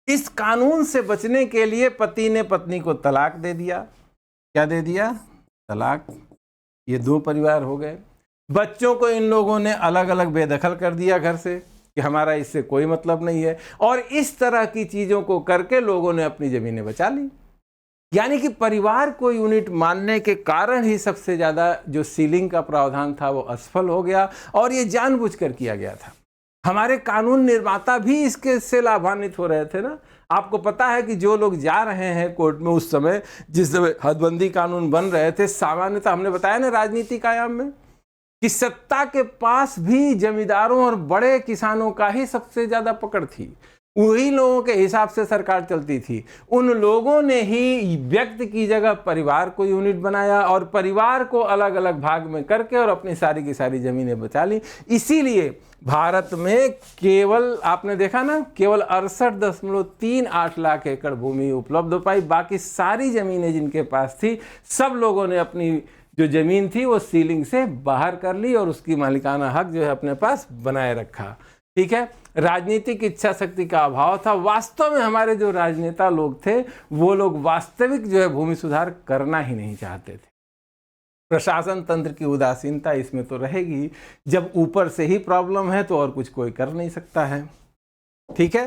इस कानून से बचने के लिए पति ने पत्नी को तलाक दे दिया। क्या दे दिया? तलाक। ये 2 परिवार हो गए। बच्चों को इन लोगों ने अलग अलग बेदखल कर दिया घर से कि हमारा इससे कोई मतलब नहीं है। और इस तरह की चीज़ों को करके लोगों ने अपनी ज़मीनें बचा ली। यानी कि परिवार को यूनिट मानने के कारण ही सबसे ज़्यादा जो सीलिंग का प्रावधान था वो असफल हो गया, और ये जानबूझकर किया गया था। हमारे कानून निर्माता भी इसके से लाभान्वित हो रहे थे ना। आपको पता है कि जो लोग जा रहे हैं कोर्ट में उस समय, जिस समय हदबंदी कानून बन रहे थे, सामान्यतः हमने बताया ना राजनीतिक आयाम में कि सत्ता के पास भी जमींदारों और बड़े किसानों का ही सबसे ज़्यादा पकड़ थी। वही लोगों के हिसाब से सरकार चलती थी। उन लोगों ने ही व्यक्ति की जगह परिवार को यूनिट बनाया और परिवार को अलग अलग भाग में करके और अपनी सारी की सारी ज़मीनें बचा ली। इसीलिए भारत में केवल, आपने देखा ना, केवल 68.38 लाख एकड़ भूमि उपलब्ध हो पाई। बाकी सारी ज़मीनें जिनके पास थी, सब लोगों ने अपनी जो ज़मीन थी वो सीलिंग से बाहर कर ली और उसकी मालिकाना हक जो है अपने पास बनाए रखा। ठीक है, राजनीतिक इच्छा शक्ति का अभाव था। वास्तव में हमारे जो राजनेता लोग थे वो लोग वास्तविक जो है भूमि सुधार करना ही नहीं चाहते थे। प्रशासन तंत्र की उदासीनता इसमें तो रहेगी। जब ऊपर से ही प्रॉब्लम है तो और कुछ कोई कर नहीं सकता है। ठीक है,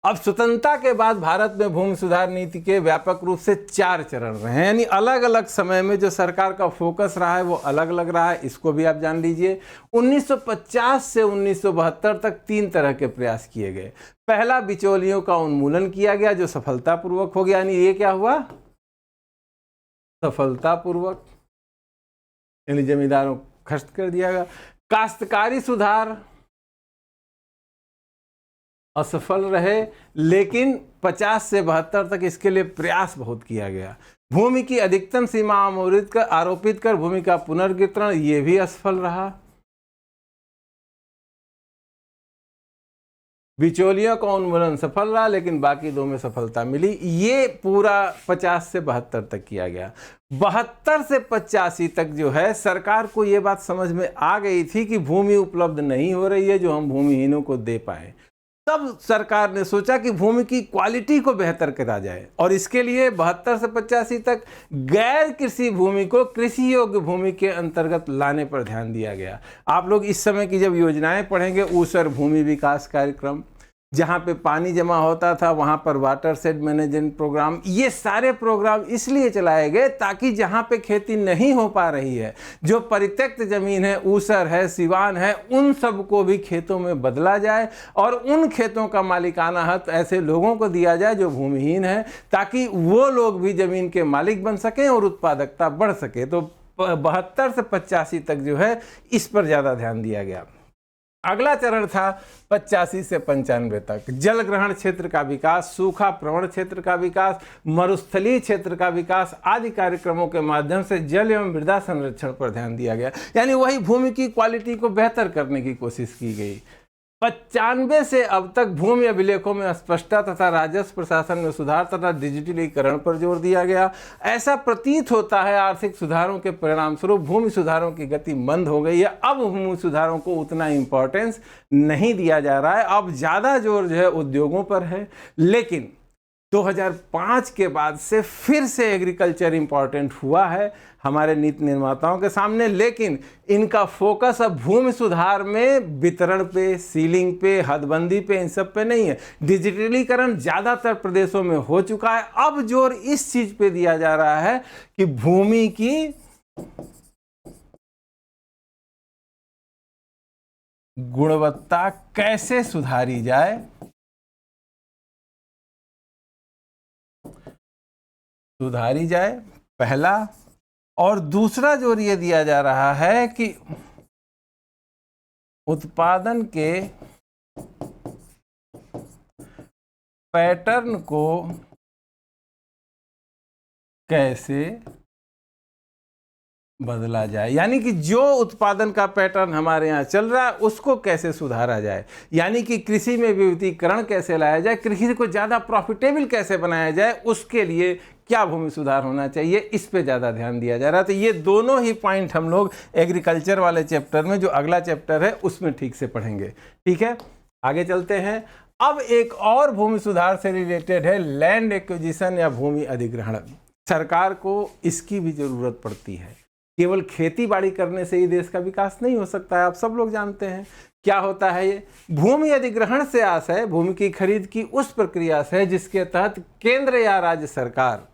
अब स्वतंत्रता के बाद भारत में भूमि सुधार नीति के व्यापक रूप से 4 चरण रहे हैं, यानी अलग अलग समय में जो सरकार का फोकस रहा है वो अलग अलग रहा है। इसको भी आप जान लीजिए। 1950 से 1972 तक 3 तरह के प्रयास किए गए। पहला, बिचौलियों का उन्मूलन किया गया जो सफलतापूर्वक हो गया। यानी ये क्या हुआ? सफलतापूर्वक, यानी जमींदारों को खत्म कर दिया गया। काश्तकारी सुधार असफल रहे, लेकिन 50 से 72 तक इसके लिए प्रयास बहुत किया गया। भूमि की अधिकतम सीमा आरोपित कर भूमि का पुनर्वितरण, ये भी असफल रहा। बिचौलियों का उन्मूलन सफल रहा, लेकिन बाकी 2 में सफलता मिली। ये पूरा 50 से 72 तक किया गया। 72 से 85 तक जो है सरकार को ये बात समझ में आ गई थी कि भूमि उपलब्ध नहीं हो रही है जो हम भूमिहीनों को दे पाए। तब सरकार ने सोचा कि भूमि की क्वालिटी को बेहतर करा जाए, और इसके लिए 72 से 85 तक गैर कृषि भूमि को कृषि योग्य भूमि के अंतर्गत लाने पर ध्यान दिया गया। आप लोग इस समय की जब योजनाएं पढ़ेंगे, ऊसर भूमि विकास कार्यक्रम, जहाँ पे पानी जमा होता था वहाँ पर वाटर शेड मैनेजमेंट प्रोग्राम, ये सारे प्रोग्राम इसलिए चलाए गए ताकि जहाँ पे खेती नहीं हो पा रही है, जो परित्यक्त जमीन है, ऊसर है, सिवान है, उन सब को भी खेतों में बदला जाए और उन खेतों का मालिकाना हक ऐसे लोगों को दिया जाए जो भूमिहीन है, ताकि वो लोग भी जमीन के मालिक बन सकें और उत्पादकता बढ़ सके। तो 72 से 85 तक जो है इस पर ज़्यादा ध्यान दिया गया। अगला चरण था 85 से 95 तक जल ग्रहण क्षेत्र का विकास, सूखा प्रवण क्षेत्र का विकास, मरुस्थलीय क्षेत्र का विकास आदि कार्यक्रमों के माध्यम से जल एवं मृदा संरक्षण पर ध्यान दिया गया। यानी वही भूमि की क्वालिटी को बेहतर करने की कोशिश की गई। 95 से अब तक भूमि अभिलेखों में स्पष्टता तथा राजस्व प्रशासन में सुधार तथा डिजिटलीकरण पर जोर दिया गया। ऐसा प्रतीत होता है आर्थिक सुधारों के परिणाम स्वरूप भूमि सुधारों की गति मंद हो गई है। अब भूमि सुधारों को उतना इंपॉर्टेंस नहीं दिया जा रहा है। अब ज़्यादा जोर जो है उद्योगों पर है। लेकिन 2005 के बाद से फिर से एग्रीकल्चर इम्पॉर्टेंट हुआ है हमारे नीति निर्माताओं के सामने, लेकिन इनका फोकस अब भूमि सुधार में वितरण पे, सीलिंग पे, हदबंदी पे, इन सब पे नहीं है। डिजिटलीकरण ज़्यादातर प्रदेशों में हो चुका है। अब जोर इस चीज़ पे दिया जा रहा है कि भूमि की गुणवत्ता कैसे सुधारी जाए, पहला। और दूसरा जोर ये दिया जा रहा है कि उत्पादन के पैटर्न को कैसे बदला जाए, यानी कि जो उत्पादन का पैटर्न हमारे यहाँ चल रहा है उसको कैसे सुधारा जाए, यानी कि कृषि में विविधीकरण कैसे लाया जाए, कृषि को ज़्यादा प्रॉफिटेबल कैसे बनाया जाए, उसके लिए क्या भूमि सुधार होना चाहिए, इस पे ज़्यादा ध्यान दिया जा रहा है। तो ये दोनों ही पॉइंट हम लोग एग्रीकल्चर वाले चैप्टर में, जो अगला चैप्टर है, उसमें ठीक से पढ़ेंगे। ठीक है, आगे चलते हैं। अब एक और भूमि सुधार से रिलेटेड है लैंड एक्विजिशन या भूमि अधिग्रहण। सरकार को इसकी भी ज़रूरत पड़ती है। केवल खेती बाड़ी करने से ही देश का विकास नहीं हो सकता है, आप सब लोग जानते हैं। क्या होता है ये भूमि अधिग्रहण से आशय भूमि की खरीद की उस प्रक्रिया से है जिसके तहत केंद्र या राज्य सरकार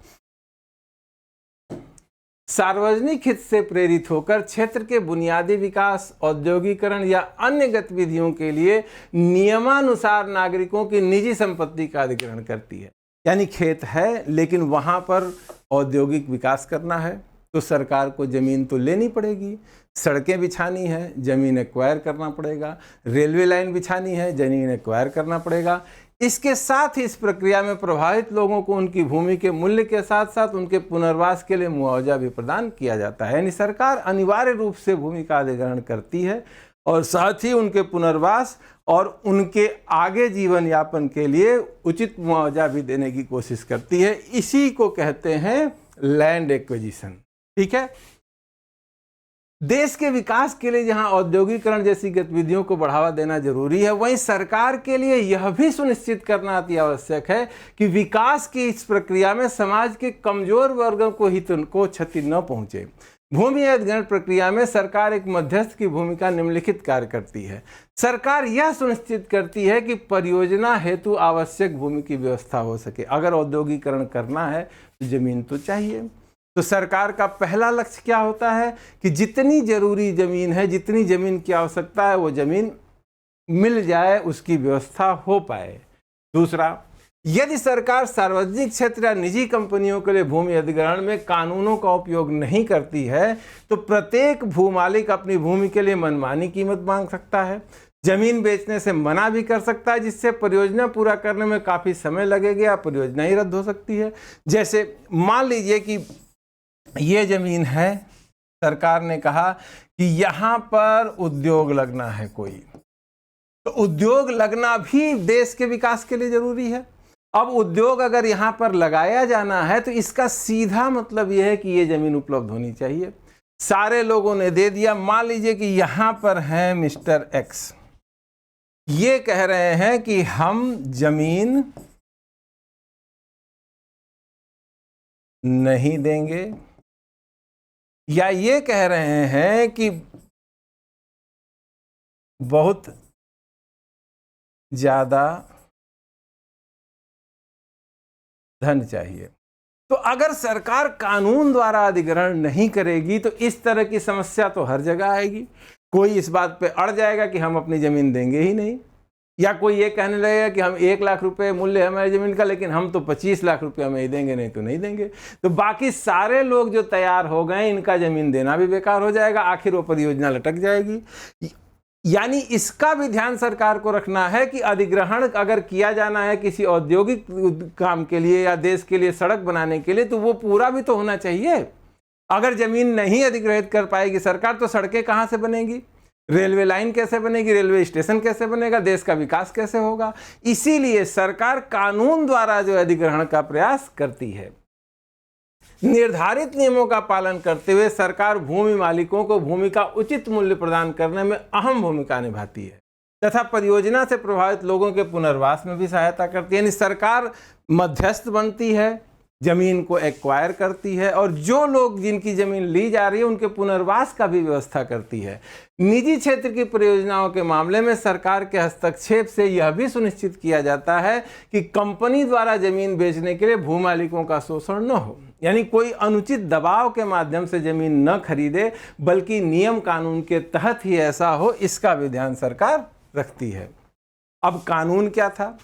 सार्वजनिक हित से प्रेरित होकर क्षेत्र के बुनियादी विकास, औद्योगिकरण या अन्य गतिविधियों के लिए नियमानुसार नागरिकों की निजी संपत्ति का अधिग्रहण करती है। यानी खेत है लेकिन वहां पर औद्योगिक विकास करना है तो सरकार को जमीन तो लेनी पड़ेगी, सड़कें बिछानी है, जमीन एक्वायर करना पड़ेगा, रेलवे लाइन बिछानी है, जमीन एक्वायर करना पड़ेगा। इसके साथ ही इस प्रक्रिया में प्रभावित लोगों को उनकी भूमि के मूल्य के साथ साथ उनके पुनर्वास के लिए मुआवजा भी प्रदान किया जाता है। यानी सरकार अनिवार्य रूप से भूमि का अधिग्रहण करती है और साथ ही उनके पुनर्वास और उनके आगे जीवन यापन के लिए उचित मुआवजा भी देने की कोशिश करती है। इसी को कहते हैं लैंड एक्विजिशन। ठीक है, देश के विकास के लिए जहां औद्योगिकरण जैसी गतिविधियों को बढ़ावा देना जरूरी है, वहीं सरकार के लिए यह भी सुनिश्चित करना अति आवश्यक है कि विकास की इस प्रक्रिया में समाज के कमजोर वर्गों को हित को क्षति न पहुंचे। भूमि अधिग्रहण प्रक्रिया में सरकार एक मध्यस्थ की भूमिका निम्नलिखित कार्य करती है। सरकार यह सुनिश्चित करती है कि परियोजना हेतु आवश्यक भूमि की व्यवस्था हो सके। अगर औद्योगिकरण करना है तो जमीन तो चाहिए। तो सरकार का पहला लक्ष्य क्या होता है कि जितनी जरूरी जमीन है, जितनी जमीन की आवश्यकता है, वो जमीन मिल जाए, उसकी व्यवस्था हो पाए। दूसरा, यदि सरकार सार्वजनिक क्षेत्र या निजी कंपनियों के लिए भूमि अधिग्रहण में कानूनों का उपयोग नहीं करती है तो प्रत्येक भूमालिक अपनी भूमि के लिए मनमानी कीमत मांग सकता है, जमीन बेचने से मना भी कर सकता है, जिससे परियोजना पूरा करने में काफ़ी समय लगेगा या परियोजना ही रद्द हो सकती है। जैसे मान लीजिए कि ये जमीन है, सरकार ने कहा कि यहाँ पर उद्योग लगना है कोई, तो उद्योग लगना भी देश के विकास के लिए जरूरी है। अब उद्योग अगर यहाँ पर लगाया जाना है तो इसका सीधा मतलब यह है कि ये जमीन उपलब्ध होनी चाहिए। सारे लोगों ने दे दिया। मान लीजिए कि यहाँ पर हैं मिस्टर एक्स, ये कह रहे हैं कि हम जमीन नहीं देंगे, या ये कह रहे हैं कि बहुत ज्यादा धन चाहिए। तो अगर सरकार कानून द्वारा अधिग्रहण नहीं करेगी तो इस तरह की समस्या तो हर जगह आएगी। कोई इस बात पे अड़ जाएगा कि हम अपनी जमीन देंगे ही नहीं, या कोई ये कहने लगेगा कि हम 1 लाख रुपए मूल्य है हमारी ज़मीन का, लेकिन हम तो 25 लाख रुपए हमें ही देंगे, नहीं तो नहीं देंगे। तो बाकी सारे लोग जो तैयार हो गए, इनका ज़मीन देना भी बेकार हो जाएगा, आखिर वो परियोजना लटक जाएगी। यानी इसका भी ध्यान सरकार को रखना है कि अधिग्रहण अगर किया जाना है किसी औद्योगिक काम के लिए या देश के लिए सड़क बनाने के लिए, तो वो पूरा भी तो होना चाहिए। अगर ज़मीन नहीं अधिग्रहित कर पाएगी सरकार तो सड़कें कहाँ से बनेगी, रेलवे लाइन कैसे बनेगी, रेलवे स्टेशन कैसे बनेगा, देश का विकास कैसे होगा। इसीलिए सरकार कानून द्वारा जो अधिग्रहण का प्रयास करती है। निर्धारित नियमों का पालन करते हुए सरकार भूमि मालिकों को भूमि का उचित मूल्य प्रदान करने में अहम भूमिका निभाती है। तथा परियोजना से प्रभावित लोगों के पुनर्वास में भी सहायता करती है। यानी सरकार मध्यस्थ बनती है, जमीन को एक्वायर करती है और जो लोग जिनकी जमीन ली जा रही है उनके पुनर्वास का भी व्यवस्था करती है। निजी क्षेत्र की परियोजनाओं के मामले में सरकार के हस्तक्षेप से यह भी सुनिश्चित किया जाता है कि कंपनी द्वारा जमीन बेचने के लिए भूमालिकों का शोषण न हो, यानी कोई अनुचित दबाव के माध्यम से जमीन न खरीदे, बल्कि नियम कानून के तहत ही ऐसा हो, इसका भी ध्यान सरकार रखती है। अब कानून क्या था?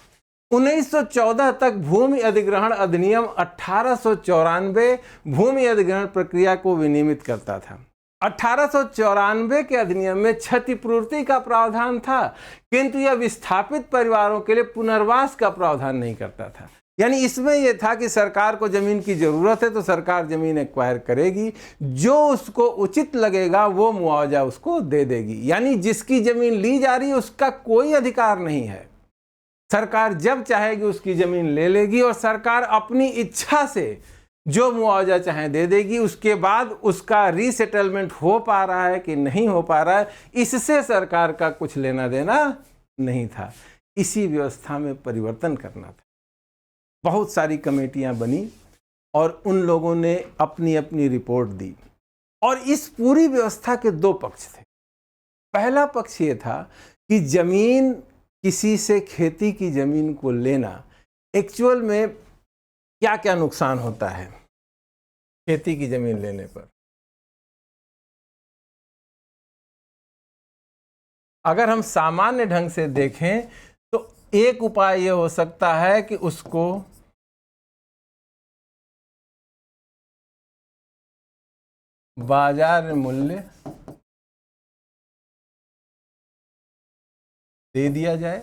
1914 तक भूमि अधिग्रहण अधिनियम 1894 भूमि अधिग्रहण प्रक्रिया को विनियमित करता था। 1894 के अधिनियम में क्षतिपूर्ति का प्रावधान था, किंतु यह विस्थापित परिवारों के लिए पुनर्वास का प्रावधान नहीं करता था। यानी इसमें यह था कि सरकार को जमीन की जरूरत है तो सरकार जमीन एक्वायर करेगी, जो उसको उचित लगेगा वो मुआवजा उसको दे देगी। यानी जिसकी जमीन ली जा रही है उसका कोई अधिकार नहीं है, सरकार जब चाहेगी उसकी जमीन ले लेगी और सरकार अपनी इच्छा से जो मुआवजा चाहे दे देगी। उसके बाद उसका रीसेटलमेंट हो पा रहा है कि नहीं हो पा रहा है, इससे सरकार का कुछ लेना देना नहीं था। इसी व्यवस्था में परिवर्तन करना था। बहुत सारी कमेटियां बनी और उन लोगों ने अपनी अपनी रिपोर्ट दी और इस पूरी व्यवस्था के दो पक्ष थे। पहला पक्ष ये था कि जमीन, किसी से खेती की जमीन को लेना, एक्चुअल में क्या क्या नुकसान होता है खेती की जमीन लेने पर। अगर हम सामान्य ढंग से देखें तो एक उपाय यह हो सकता है कि उसको बाजार मूल्य दे दिया जाए,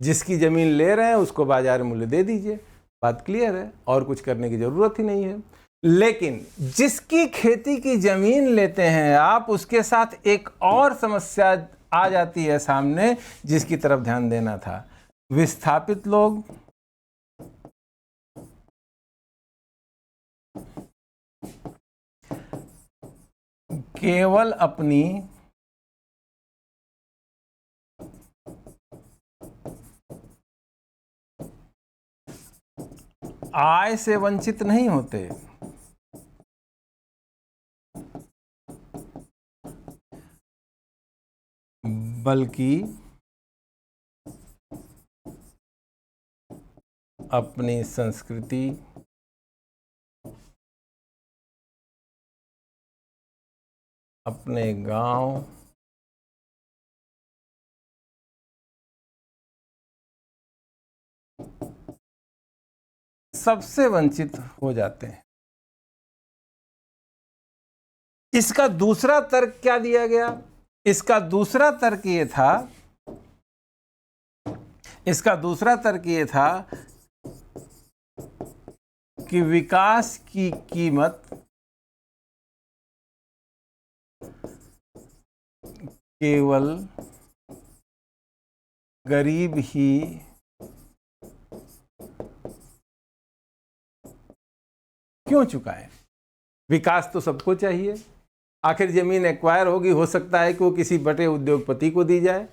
जिसकी जमीन ले रहे हैं उसको बाजार मूल्य दे दीजिए, बात क्लियर है, और कुछ करने की जरूरत ही नहीं है। लेकिन जिसकी खेती की जमीन लेते हैं आप, उसके साथ एक और समस्या आ जाती है सामने, जिसकी तरफ ध्यान देना था। विस्थापित लोग केवल अपनी आय से वंचित नहीं होते, बल्कि अपनी संस्कृति, अपने गांव, सबसे वंचित हो जाते हैं। इसका दूसरा तर्क क्या दिया गया? इसका दूसरा तर्क ये था कि विकास की कीमत केवल गरीब ही क्यों चुकाए? विकास तो सबको चाहिए। आखिर जमीन एक्वायर होगी, हो सकता है कि वो किसी बड़े उद्योगपति को दी जाए,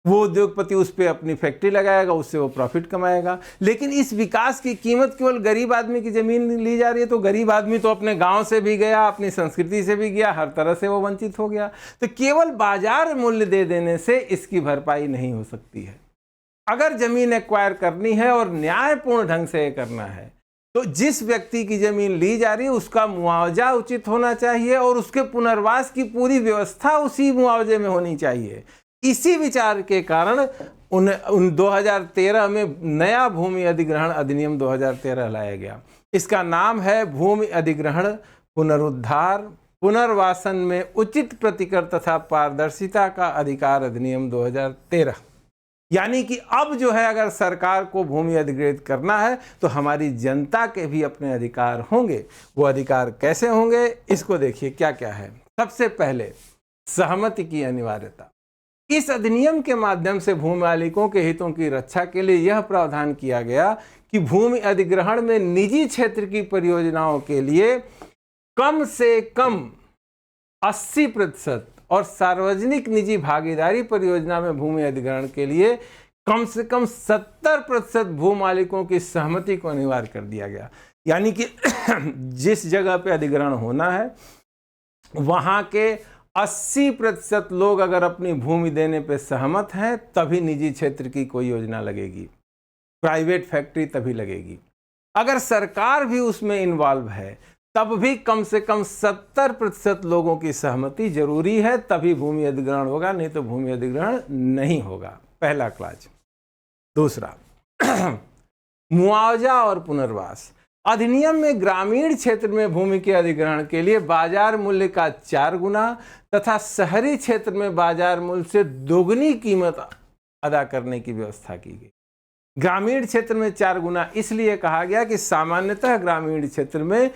वो उद्योगपति उस पर अपनी फैक्ट्री लगाएगा, उससे वो प्रॉफिट कमाएगा। लेकिन इस विकास की कीमत केवल गरीब आदमी की जमीन ली जा रही है, तो गरीब आदमी तो अपने गांव से भी गया, अपनी संस्कृति से भी गया, हर तरह से वो वंचित हो गया। तो केवल बाजार मूल्य दे देने से इसकी भरपाई नहीं हो सकती है। अगर जमीन एक्वायर करनी है और न्यायपूर्ण ढंग से करना है, तो जिस व्यक्ति की जमीन ली जा रही है उसका मुआवजा उचित होना चाहिए और उसके पुनर्वास की पूरी व्यवस्था उसी मुआवजे में होनी चाहिए। इसी विचार के कारण उन 2013 में नया भूमि अधिग्रहण अधिनियम 2013 लाया गया। इसका नाम है भूमि अधिग्रहण पुनरुद्धार पुनर्वासन में उचित प्रतिकर तथा पारदर्शिता का अधिकार अधिनियम 2013। यानी कि अब जो है, अगर सरकार को भूमि अधिग्रहित करना है तो हमारी जनता के भी अपने अधिकार होंगे। वो अधिकार कैसे होंगे, इसको देखिए क्या क्या है। सबसे पहले सहमति की अनिवार्यता। इस अधिनियम के माध्यम से भूमि मालिकों के हितों की रक्षा के लिए यह प्रावधान किया गया कि भूमि अधिग्रहण में निजी क्षेत्र की परियोजनाओं के लिए कम से कम 80% और सार्वजनिक निजी भागीदारी परियोजना में भूमि अधिग्रहण के लिए कम से कम 70% भू मालिकों की सहमति को अनिवार्य कर दिया गया। यानी कि जिस जगह पे अधिग्रहण होना है वहां के 80% लोग अगर अपनी भूमि देने पे सहमत हैं तभी निजी क्षेत्र की कोई योजना लगेगी, प्राइवेट फैक्ट्री तभी लगेगी। अगर सरकार भी उसमें इन्वॉल्व है तब भी कम से कम 70% लोगों की सहमति जरूरी है, तभी भूमि अधिग्रहण होगा, नहीं तो भूमि अधिग्रहण नहीं होगा। पहला क्लॉज। दूसरा मुआवजा और पुनर्वास। अधिनियम में ग्रामीण क्षेत्र में भूमि के अधिग्रहण के लिए बाजार मूल्य का 4 गुना तथा शहरी क्षेत्र में बाजार मूल्य से दोगुनी कीमत अदा करने की व्यवस्था की गई। ग्रामीण क्षेत्र में 4 गुना इसलिए कहा गया कि सामान्यतः ग्रामीण क्षेत्र में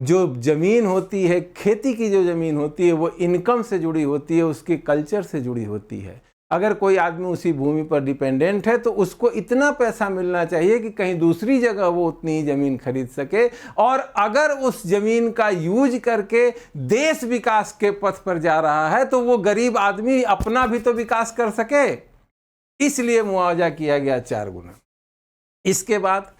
जो जमीन होती है, खेती की जो जमीन होती है, वो इनकम से जुड़ी होती है, उसके कल्चर से जुड़ी होती है। अगर कोई आदमी उसी भूमि पर डिपेंडेंट है तो उसको इतना पैसा मिलना चाहिए कि कहीं दूसरी जगह वो उतनी ही जमीन खरीद सके, और अगर उस जमीन का यूज करके देश विकास के पथ पर जा रहा है तो वो गरीब आदमी अपना भी तो विकास कर सके, इसलिए मुआवजा किया गया 4 गुना। इसके बाद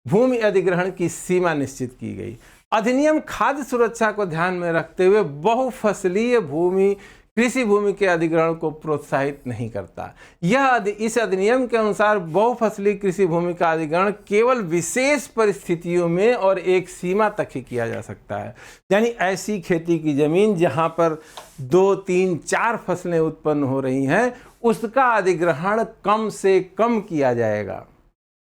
भूमि अधिग्रहण की सीमा निश्चित की गई। अधिनियम खाद्य सुरक्षा को ध्यान में रखते हुए बहुफसलीय भूमि कृषि भूमि के अधिग्रहण को प्रोत्साहित नहीं करता। इस अधिनियम के अनुसार बहुफसली कृषि भूमि का अधिग्रहण केवल विशेष परिस्थितियों में और एक सीमा तक ही किया जा सकता है। यानी ऐसी खेती की जमीन जहां पर 2, 3, 4 फसलें उत्पन्न हो रही हैं, उसका अधिग्रहण कम से कम किया जाएगा।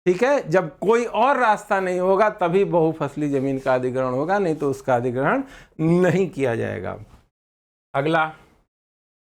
ठीक है, जब कोई और रास्ता नहीं होगा तभी बहुफसली जमीन का अधिग्रहण होगा, नहीं तो उसका अधिग्रहण नहीं किया जाएगा। अगला,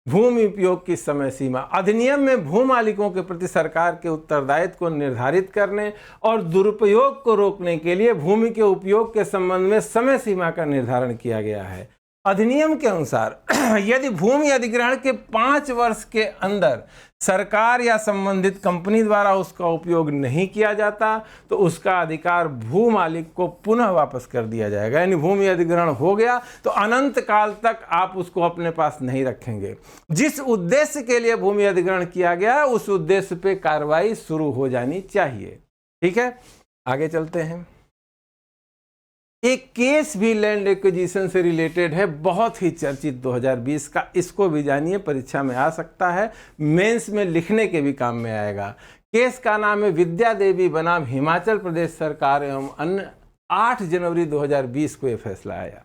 भूमि उपयोग की समय सीमा। अधिनियम में भू मालिकों के प्रति सरकार के उत्तरदायित्व को निर्धारित करने और दुरुपयोग को रोकने के लिए भूमि के उपयोग के संबंध में समय सीमा का निर्धारण किया गया है। अधिनियम के अनुसार यदि भूमि अधिग्रहण के 5 वर्ष के अंदर सरकार या संबंधित कंपनी द्वारा उसका उपयोग नहीं किया जाता तो उसका अधिकार भू मालिक को पुनः वापस कर दिया जाएगा। यानी भूमि अधिग्रहण हो गया तो अनंत काल तक आप उसको अपने पास नहीं रखेंगे। जिस उद्देश्य के लिए भूमि अधिग्रहण किया गया उस उद्देश्य पे कार्रवाई शुरू हो जानी चाहिए। ठीक है, आगे चलते हैं। एक केस भी लैंड एक्विजिशन से रिलेटेड है, बहुत ही चर्चित 2020 का, इसको भी जानिए, परीक्षा में आ सकता है, मेंस में लिखने के भी काम में आएगा। केस का नाम है विद्या देवी बनाम हिमाचल प्रदेश सरकार एवं अन्य। 8 जनवरी 2020 को यह फैसला आया।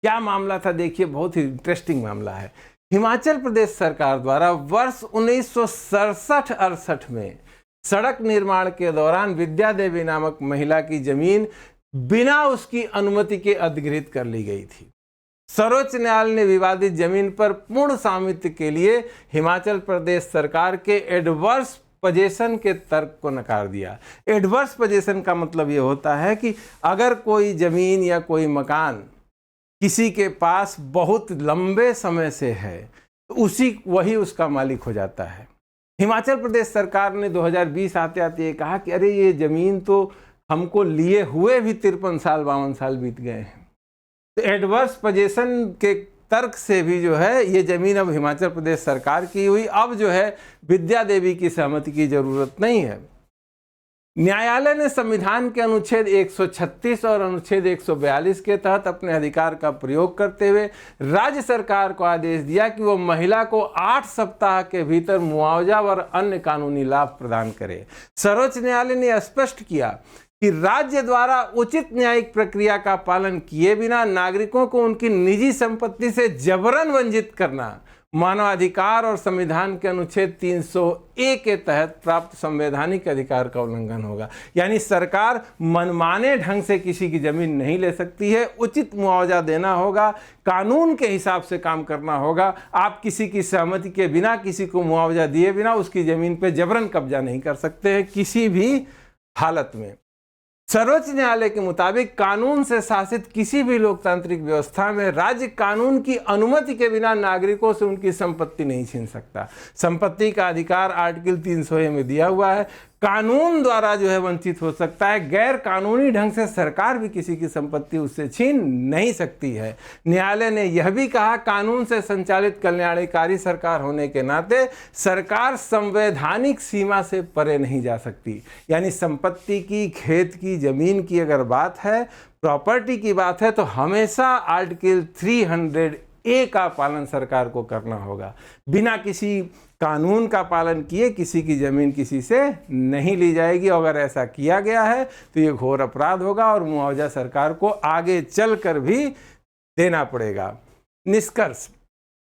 क्या मामला था देखिए, बहुत ही इंटरेस्टिंग मामला है। हिमाचल प्रदेश सरकार द्वारा वर्ष 1967-68 में सड़क निर्माण के दौरान विद्या देवी नामक महिला की जमीन बिना उसकी अनुमति के अधिग्रहित कर ली गई थी। सर्वोच्च न्यायालय ने विवादित जमीन पर पूर्ण स्वामित्व के लिए हिमाचल प्रदेश सरकार के एडवर्स पोजेशन के तर्क को नकार दिया। एडवर्स पोजेशन का मतलब ये होता है कि अगर कोई जमीन या कोई मकान किसी के पास बहुत लंबे समय से है तो वही उसका मालिक हो जाता है। हिमाचल प्रदेश सरकार ने 2020 आते आते ये कहा कि अरे ये जमीन तो हमको लिए हुए भी 53 साल 52 साल बीत गए हैं। तो एडवर्स पोजेशन के तर्क से भी जो है ये जमीन अब हिमाचल प्रदेश सरकार की हुई। अब जो है विद्या देवी की सहमति की जरूरत नहीं है। न्यायालय ने संविधान के अनुच्छेद 136 और अनुच्छेद 142 के तहत अपने अधिकार का प्रयोग करते हुए राज्य सरकार को आदेश दिया कि वो महिला को 8 सप्ताह के भीतर मुआवजा और अन्य कानूनी लाभ प्रदान करे। सर्वोच्च न्यायालय ने स्पष्ट किया कि राज्य द्वारा उचित न्यायिक प्रक्रिया का पालन किए बिना नागरिकों को उनकी निजी संपत्ति से जबरन वंचित करना मानवाधिकार और संविधान के अनुच्छेद 300A के तहत प्राप्त संवैधानिक अधिकार का उल्लंघन होगा। यानी सरकार मनमाने ढंग से किसी की जमीन नहीं ले सकती है, उचित मुआवजा देना होगा, कानून के हिसाब से काम करना होगा। आप किसी की सहमति के बिना, किसी को मुआवजा दिए बिना उसकी जमीन पर जबरन कब्जा नहीं कर सकते हैं किसी भी हालत में। सर्वोच्च न्यायालय के मुताबिक कानून से शासित किसी भी लोकतांत्रिक व्यवस्था में राज्य कानून की अनुमति के बिना नागरिकों से उनकी संपत्ति नहीं छीन सकता। संपत्ति का अधिकार आर्टिकल 300A में दिया हुआ है। कानून द्वारा जो है वंचित हो सकता है। गैर कानूनी ढंग से सरकार भी किसी की संपत्ति उससे छीन नहीं सकती है। न्यायालय ने यह भी कहा, कानून से संचालित कल्याणकारी सरकार होने के नाते सरकार संवैधानिक सीमा से परे नहीं जा सकती। यानी संपत्ति की, खेत की, जमीन की अगर बात है, प्रॉपर्टी की बात है, तो हमेशा आर्टिकल 300A का पालन सरकार को करना होगा। बिना किसी कानून का पालन किए किसी की जमीन किसी से नहीं ली जाएगी। अगर ऐसा किया गया है तो ये घोर अपराध होगा और मुआवजा सरकार को आगे चलकर भी देना पड़ेगा। निष्कर्ष,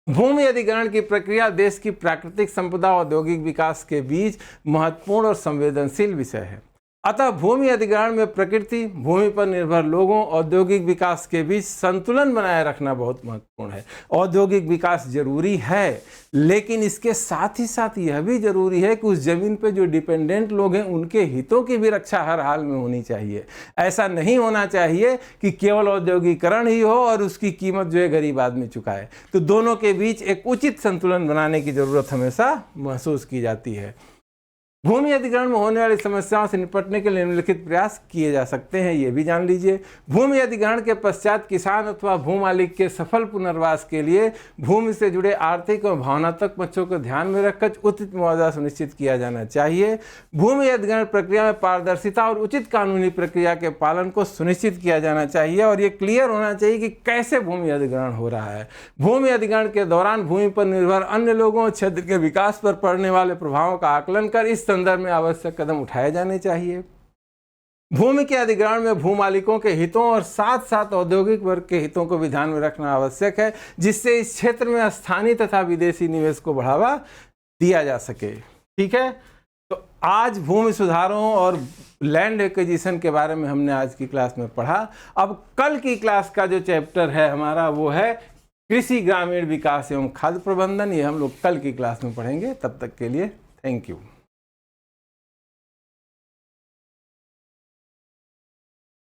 भूमि अधिग्रहण की प्रक्रिया देश की प्राकृतिक संपदा और औद्योगिक विकास के बीच महत्वपूर्ण और संवेदनशील विषय है। अतः भूमि अधिग्रहण में प्रकृति, भूमि पर निर्भर लोगों, औद्योगिक विकास के बीच संतुलन बनाए रखना बहुत महत्वपूर्ण है। औद्योगिक विकास जरूरी है, लेकिन इसके साथ ही साथ यह भी जरूरी है कि उस जमीन पे जो डिपेंडेंट लोग हैं उनके हितों की भी रक्षा हर हाल में होनी चाहिए। ऐसा नहीं होना चाहिए कि केवल औद्योगिकरण ही हो और उसकी कीमत जो है गरीब आदमी चुकाए। तो दोनों के बीच एक उचित संतुलन बनाने की जरूरत हमेशा महसूस की जाती है। भूमि अधिग्रहण में होने वाली समस्याओं से निपटने के लिए निम्नलिखित प्रयास किए जा सकते हैं, ये भी जान लीजिए। भूमि अधिग्रहण के पश्चात किसान अथवा भूमालिक के सफल पुनर्वास के लिए भूमि से जुड़े आर्थिक और भावनात्मक पक्षों को ध्यान में रखकर उचित मुआवजा सुनिश्चित किया जाना चाहिए। भूमि अधिग्रहण प्रक्रिया में पारदर्शिता और उचित कानूनी प्रक्रिया के पालन को सुनिश्चित किया जाना चाहिए और ये क्लियर होना चाहिए कि कैसे भूमि अधिग्रहण हो रहा है। भूमि अधिग्रहण के दौरान भूमि पर निर्भर अन्य लोगों और क्षेत्र के विकास पर पड़ने वाले प्रभावों का आकलन कर इस संदर्भ में आवश्यक कदम उठाए जाने चाहिए। भूमि के अधिग्रहण में भूमालिकों के हितों और साथ साथ औद्योगिक वर्ग के हितों को भी ध्यान में रखना आवश्यक है, जिससे इस क्षेत्र में स्थानीय तथा विदेशी निवेश को बढ़ावा दिया जा सके। ठीक है, तो आज भूमि सुधारों और लैंड एक्विजिशन के बारे में हमने आज की क्लास में पढ़ा। अब कल की क्लास का जो चैप्टर है हमारा वो है कृषि ग्रामीण विकास एवं खाद्य प्रबंधन। ये हम लोग कल की क्लास में पढ़ेंगे। तब तक के लिए थैंक यू।